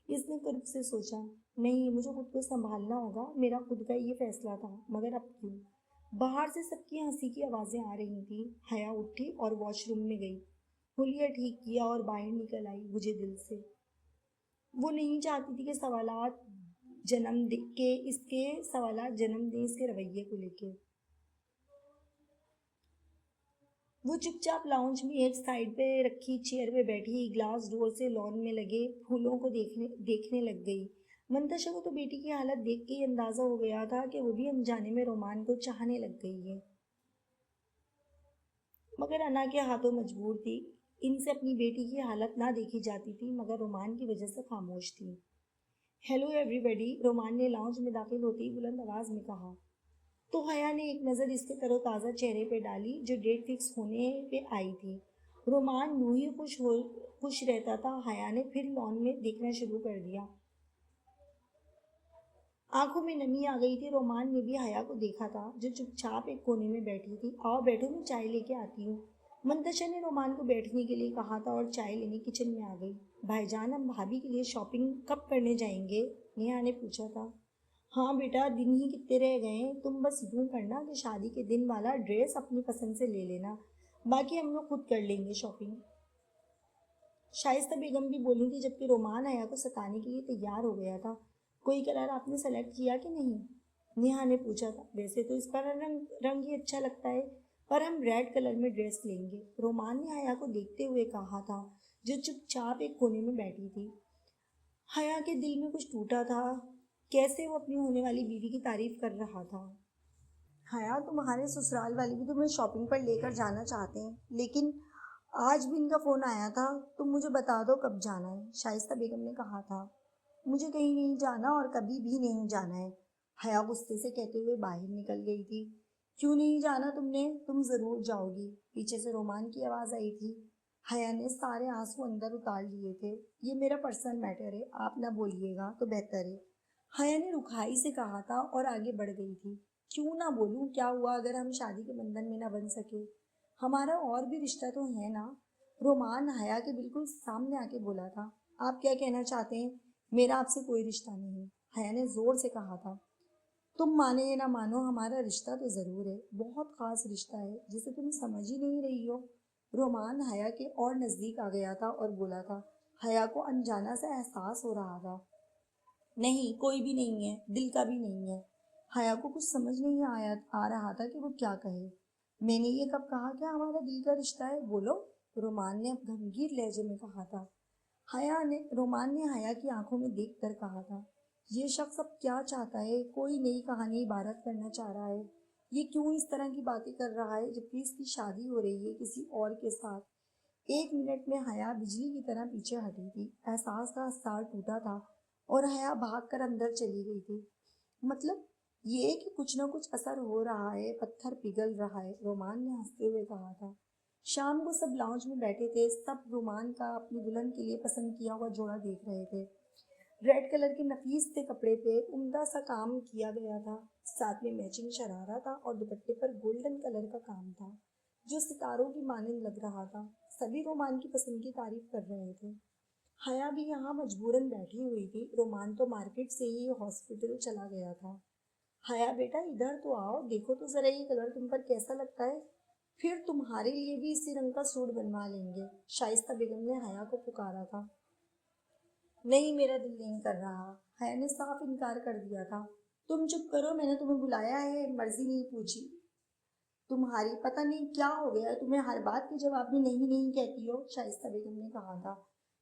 इसने कर्ब से सोचा, नहीं, मुझे खुद को संभालना होगा, मेरा खुद का ये फैसला था, मगर अब क्यों? बाहर से सबकी हंसी की आवाज़ें आ रही थी। हया उठी और वॉशरूम में गई, हुलिया ठीक किया और बाहर निकल आई बुझे दिल से। वो नहीं चाहती थी कि सवालात जन्म दें इसके रवैये को लेके। वो चुपचाप लाउंज में एक साइड पे रखी चेयर पे बैठी ग्लास डोर से लॉन में लगे फूलों को देखने लग गई। मंतशा को तो बेटी की हालत देख के ही अंदाजा हो गया था कि वो भी अनजाने में रोमान को चाहने लग गई है, मगर अना के हाथों मजबूर थी। इनसे अपनी बेटी की हालत ना देखी जाती थी, मगर रोमान की वजह से खामोश थी। हेलो एवरीबॉडी, रोमान ने लाउंज में दाखिल होते ही बुलंद आवाज में कहा। तो हया ने एक नज़र इसके तरोताज़ा चेहरे पे डाली, जो डेट फिक्स होने पे आई थी। रोमान यूं ही खुश रहता था। हया ने फिर लॉन में देखना शुरू कर दिया। आंखों में नमी आ गई थी। रोमान ने भी हया को देखा था, जो चुपचाप एक कोने में बैठी थी। आओ बैठो, मैं चाय लेके आती हूँ। मंतशा ने रोमान को बैठने के लिए कहा था और चाय लेने किचन में आ गई। भाईजान, हम भाभी के लिए शॉपिंग कब करने जाएंगे? नेहा ने पूछा था। हाँ बेटा, दिन ही कितने रह गए हैं। तुम बस यूं करना कि शादी के दिन वाला ड्रेस अपनी पसंद से ले लेना, बाकी हम लोग खुद कर लेंगे शॉपिंग। शाइस्ता बेगम भी बोली थी, जबकि रोमान हया को सताने के लिए तैयार हो गया था। कोई कलर आपने सेलेक्ट किया कि नहीं? नेहा ने पूछा था। वैसे तो इस पर रंग ही अच्छा लगता है, पर हम रेड कलर में ड्रेस लेंगे, रोमान ने हया को देखते हुए कहा था, जो चुपचाप एक कोने में बैठी थी। हया के दिल में कुछ टूटा था। कैसे वो अपनी होने वाली बीवी की तारीफ कर रहा था। हया, तुम्हारे ससुराल वाले भी तुम्हें शॉपिंग पर लेकर जाना चाहते हैं, लेकिन आज भी इनका फोन आया था। तुम मुझे बता दो कब जाना है, शाइस्ता बेगम ने कहा था। मुझे कहीं नहीं जाना और कभी भी नहीं जाना है, हया गुस्से से कहते हुए बाहर निकल गई थी। क्यों नहीं जाना तुमने? तुम जरूर जाओगी, पीछे से रोमान की आवाज आई थी। हया ने सारे आंसू अंदर उतार लिए थे। ये मेरा पर्सनल मैटर है, आप ना बोलिएगा तो बेहतर है, हया ने रुखाई से कहा था और आगे बढ़ गई थी। क्यों ना बोलूं? क्या हुआ अगर हम शादी के बंधन में ना बन सके? हमारा और भी रिश्ता तो है ना। रोमान हया के बिल्कुल सामने आके बोला था। आप क्या कहना चाहते हैं? मेरा आपसे कोई रिश्ता नहीं, हया ने जोर से कहा था। तुम माने या ना मानो, हमारा रिश्ता तो जरूर है, बहुत खास रिश्ता है जिसे तुम समझ ही नहीं रही हो। रोमान हया के और नजदीक आ गया था और बोला था। हया को अनजाना सा एहसास हो रहा था। नहीं, कोई भी नहीं है, दिल का भी नहीं है। हया को कुछ समझ नहीं आ रहा था कि वो क्या कहे। मैंने ये कब कहा कि हमारा दिल का रिश्ता है? बोलो, रोमान ने अब गंभीर लहजे में कहा था। रोमान ने हया की आंखों में देख कर कहा था। ये शख्स अब क्या चाहता है? कोई नई कहानी इबारत करना चाह रहा है? ये क्यों इस तरह की बातें कर रहा है जबकि इसकी शादी हो रही है किसी और के साथ? एक मिनट में हया बिजली की तरह पीछे हटी थी। एहसास का सार टूटा था और हया भागकर अंदर चली गई थी। मतलब ये कि कुछ ना कुछ असर हो रहा है, पत्थर पिघल रहा है, रोमान ने हंसते हुए कहा था। शाम को सब लाउंज में बैठे थे। सब रोमान का अपनी दुल्हन के लिए पसंद किया हुआ जोड़ा देख रहे थे। रेड कलर के नफीस से कपड़े पे उम्दा सा काम किया गया था। साथ में मैचिंग शरारा था और दुपट्टे पर गोल्डन कलर का काम था जो सितारों की मानंद लग रहा था। सभी रोमान की पसंद की तारीफ कर रहे थे। हया भी यहाँ मजबूरन बैठी हुई थी। रोमान तो मार्केट से ही हॉस्पिटल चला गया था। हया बेटा, इधर तो आओ, देखो तो जरा ये कलर तुम पर कैसा लगता है। फिर तुम्हारे लिए भी इसी रंग का सूट बनवा लेंगे, शाइस्ता बेगम ने हया को पुकारा था। नहीं, मेरा दिल नहीं कर रहा, हया ने साफ इनकार कर दिया था। तुम चुप करो, मैंने तुम्हें बुलाया है, मर्जी नहीं पूछी तुम्हारी। पता नहीं क्या हो गया, तुम्हें हर बात के जवाब में नहीं नहीं कहती हो, शाइस्ता बेगम ने कहा था।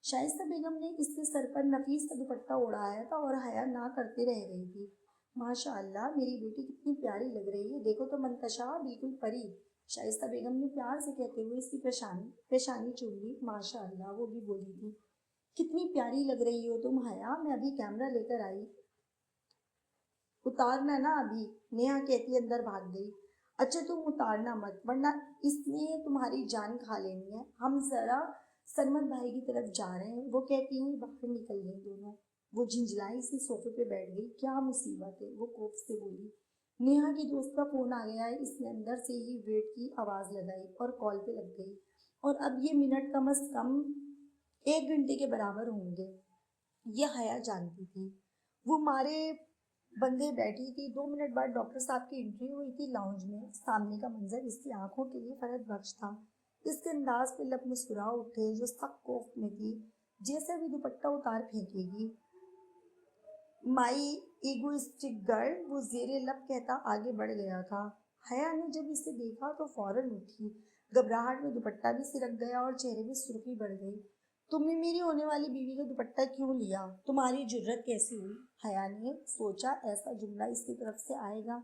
शाइस्ता बेगम ने इसके सर पर नफीस का दुपट्टा ओढ़ाया था और हया ना करते रह गई थी। माशाअल्लाह, मेरी बेटी कितनी प्यारी लग रही है, देखो तो मंतशा, बिल्कुल परी, शाइस्ता बेगम ने प्यार से कहते हुए इसकी पेशानी पेशानी चूम ली। माशाअल्लाह, वो भी बोली थी। कितनी प्यारी लग रही हो तुम हया, मैं अभी कैमरा लेकर आई, उतारना ना अभी, नेहा कहती अंदर भाग गई। अच्छा, तुम उतारना मत, वरना इसने तुम्हारी जान खा लेनी है। हम जरा सरमत भाई की तरफ जा रहे हैं, वो कहती हुई बाहर निकल गई दोनों। वो झिंझलाई सी सोफे पे बैठ गई। क्या मुसीबत है, वो कोफ से बोली। नेहा की दोस्त का फोन आ गया है, इसने अंदर से ही वेट की आवाज लगाई और कॉल पे लग गई। और अब ये मिनट कम से कम 1 घंटे के बराबर होंगे, ये हया जानती थी। वो मारे बंदे बैठी थी। 2 मिनट बाद डॉक्टर साहब की एंट्री हुई थी लाउंज में। सामने का मंजर इसकी आंखों के लिए फरहत बख्श था। इसके अंदाज पे लब मुस्कुरा उठे जो सख्त खौफ में थी, जैसे भी दुपट्टा उतार फेंकेगी। माई इगोइस्टिक गर्ल, वो जेरे लब कहता आगे बढ़ गया था। हया ने जब इसे देखा तो फौरन उठी। घबराहट में दुपट्टा भी सिरक गया और चेहरे में सुर्खी बढ़ गई। तुमने मेरी होने वाली बीवी का दुपट्टा क्यों लिया? तुम्हारी जुर्रत कैसी हुई? हया ने सोचा ऐसा जुमला इसकी तरफ से आएगा।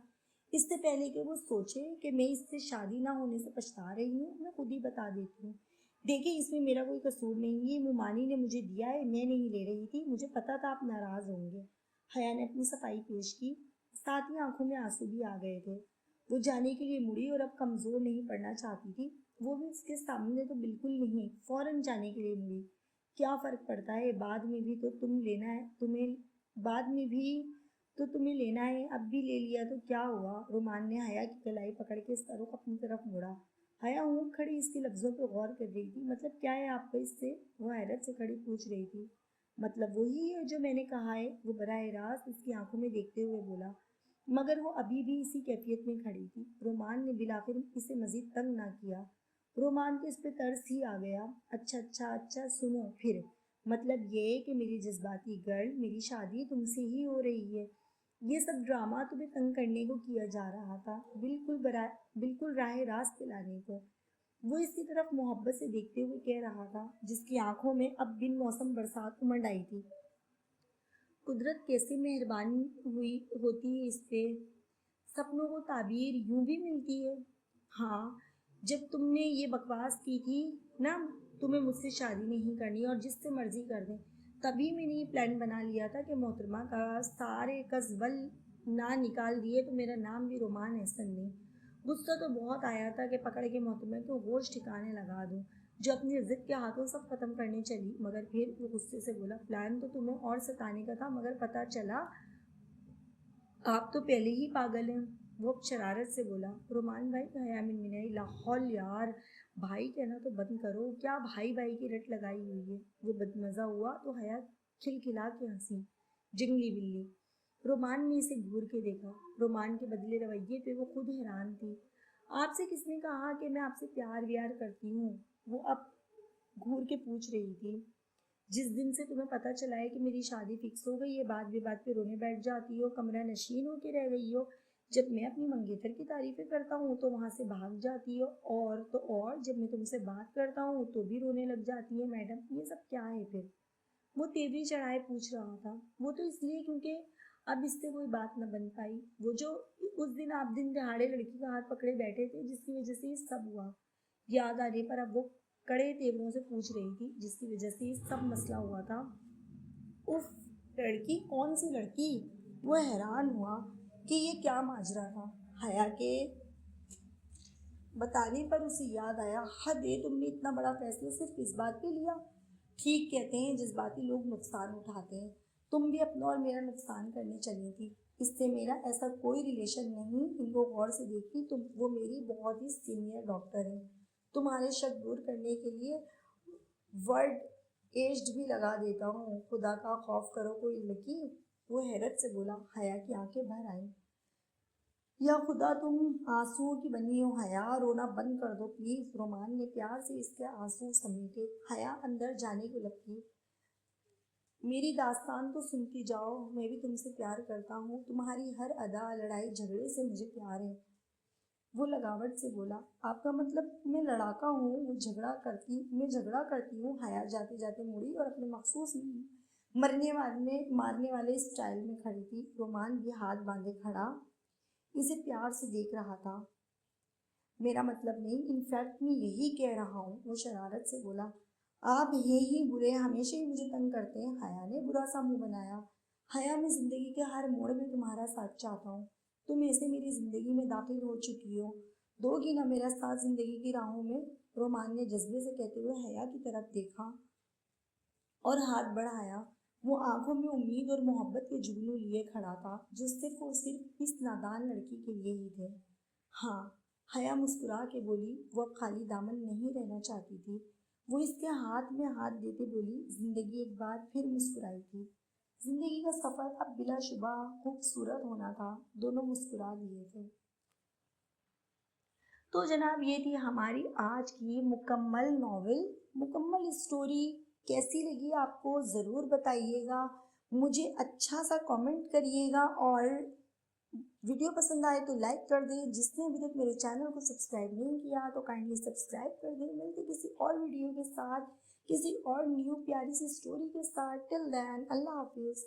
इससे पहले कि वो सोचे कि मैं इससे शादी ना होने से पछता रही हूँ, मैं खुद ही बता देती हूँ। देखिए, इसमें मेरा कोई कसूर नहीं, ये मुमानी ने मुझे दिया है, मैं नहीं ले रही थी, मुझे पता था आप नाराज होंगे। हया ने अपनी सफाई पेश की। साथ ही आंखों में आंसू भी आ गए थे। वो जाने के लिए मुड़ी और अब कमजोर नहीं पड़ना चाहती थी। वो भी उसके सामने तो बिल्कुल नहीं, फौरन जाने के लिए मुड़ी। क्या फर्क पड़ता है, बाद में भी तो तुम लेना है, तुम्हें बाद में भी तो तुम्हें लेना है, अब भी ले लिया तो क्या हुआ? रोमान ने हया की कलाई पकड़ के इसका रुख अपनी तरफ मोड़ा। हया ऊँट खड़ी इसके लफ्जों पर गौर कर रही थी। मतलब क्या है आपको इससे? वो हैरत से खड़ी पूछ रही थी। मतलब वही है जो मैंने कहा है, वो बराह रास्त इसकी आंखों में देखते हुए बोला। मगर वो अभी भी इसी कैफियत में खड़ी थी। रोमान ने बिलाखिर इसे मजीद तंग ना किया। रोमान को इस पे तरस ही आ गया। अच्छा अच्छा अच्छा, सुनो फिर, मतलब ये कि मेरी जज्बाती गर्ल, मेरी शादी तुमसे ही हो रही है। ये सब ड्रामा तुम्हें तंग करने को किया जा रहा था, बिल्कुल राह रास्त पे लाने को। वो इसकी तरफ मोहब्बत से देखते हुए कह रहा था, जिसकी आंखों में अब बिन मौसम बरसात उमड़ आई थी। कुदरत कैसे मेहरबान हुई होती है इस पे। सपनों को ताबीर यूं भी मिलती है। हाँ, जब तुमने ये बकवास की थी ना, तुम्हें मुझसे शादी नहीं करनी और जिससे मर्जी कर दें, तभी मैंने ये प्लान बना लिया था कि मोहतरमा का सारे कस्बल ना निकाल दिए तो मेरा नाम भी रोमान एहसन नहीं। गुस्सा तो बहुत आया था कि पकड़ के मोहतरमा को होश ठिकाने लगा दूं, जो अपनी जिद के हाथों सब खत्म करने चली। मगर फिर वो गुस्से से बोला, प्लान तो तुम्हें और सताने का था, मगर पता चला आप तो पहले ही पागल हैं। वो अब शरारत से बोला, रोमान भाई हया मिनमिनाई, लाहौल यार, भाई कहना तो बंद करो, क्या भाई भाई की रट लगाई हुई है। वो बदमजा हुआ तो हया खिलखिला के हंसी, जंगली बिल्ली। रोमान ने इसे घूर के देखा। रोमान के बदले रवैये पे वो खुद हैरान थी। आपसे किसने कहा कि मैं आपसे प्यार व्यार करती हूँ, वो अब घूर के पूछ रही थी। जिस दिन से तुम्हें पता चला है कि मेरी शादी फिक्स हो गई है, बात विवाद पे रोने बैठ जाती हो, कमरा नशीन होके रह गई हो। जब मैं अपनी मंगेतर की तारीफें करता हूँ तो वहां से भाग जाती हो, और तो और जब मैं तुमसे बात करता हूँ तो भी रोने लग जाती है। मैडम ये सब क्या है फिर? वो तेवरी चढ़ाए पूछ रहा था। वो तो इसलिए क्योंकि अब इससे कोई बात न बन पाई। वो जो उस दिन आप दिन दहाड़े लड़की का हाथ पकड़े बैठे थे, जिसकी वजह से ये सब हुआ, याद आने पर अब वो कड़े तेवरों से पूछ रही थी, जिसकी वजह से ये सब मसला हुआ था। उफ, लड़की? कौन सी लड़की? वो हैरान हुआ कि ये क्या माजरा था। हया के बताने पर उसे याद आया, हद है, तुमने इतना बड़ा फैसला सिर्फ इस बात पे लिया। ठीक कहते हैं, जज्बाती लोग नुकसान उठाते हैं। तुम भी अपना और मेरा नुकसान करने चली थी। इससे मेरा ऐसा कोई रिलेशन नहीं। इनको गौर से देखी, तुम वो मेरी बहुत ही सीनियर डॉक्टर है। तुम्हारे शक दूर करने के लिए वर्ड एज्ड भी लगा देता हूँ। खुदा का खौफ करो कोई लड़की। वो हैरत से बोला। हया की आंखें भर आईं। या खुदा, तुम आंसुओं की बनी हो हया, रोना बंद कर दो प्लीज। रोमान ने प्यार से इसके आंसू समेटे। हया अंदर जाने को लगती। मेरी दास्तान तो सुनती जाओ, मैं भी तुमसे प्यार करता हूँ। तुम्हारी हर अदा, लड़ाई झगड़े से मुझे प्यार है। वो लगावट से बोला, आपका मतलब मैं लड़ाका हूँ? मैं झगड़ा करती हूँ। हया जाते जाते मुड़ी और अपने मखसूस मारने वाले स्टाइल में खड़ी थी। रोमान भी हाथ बांधे खड़ा इसे प्यार से देख रहा था। मेरा मतलब नहीं, इनफैक्ट मैं यही कह रहा हूँ, वो शरारत से बोला। आप ये ही बुरे, हमेशा ही मुझे तंग करते हैं। हया ने बुरा सा मुंह बनाया। हया, मैं जिंदगी के हर मोड़ में तुम्हारा साथ चाहता हूँ। तुम ऐसे मेरी जिंदगी में दाखिल हो चुकी हो, दोगी ना मेरा साथ जिंदगी की राहों में? रोमान ने जज्बे से कहते हुए हया की तरफ देखा और हाथ बढ़ाया। वो आंखों में उम्मीद और मोहब्बत के जुगनू लिए खड़ा था, जो सिर्फ और सिर्फ इस नादान लड़की के लिए ही थे। हाँ, हया मुस्कुरा के बोली। वो अब खाली दामन नहीं रहना चाहती थी। वो इसके हाथ में हाथ देते बोली, जिंदगी एक बार फिर मुस्कुराई थी। जिंदगी का सफर अब बिलाशुबा खूबसूरत होना था। दोनों मुस्कुरा दिए थे। तो जनाब, ये थी हमारी आज की मुकम्मल नॉवेल, मुकम्मल स्टोरी। कैसी लगी आपको ज़रूर बताइएगा, मुझे अच्छा सा कमेंट करिएगा, और वीडियो पसंद आए तो लाइक कर दें। जिसने अभी तक मेरे चैनल को सब्सक्राइब नहीं किया तो काइंडली सब्सक्राइब कर दें। मिलते किसी और वीडियो के साथ, किसी और न्यू प्यारी सी स्टोरी के साथ। टिल देन, अल्लाह हाफिज़।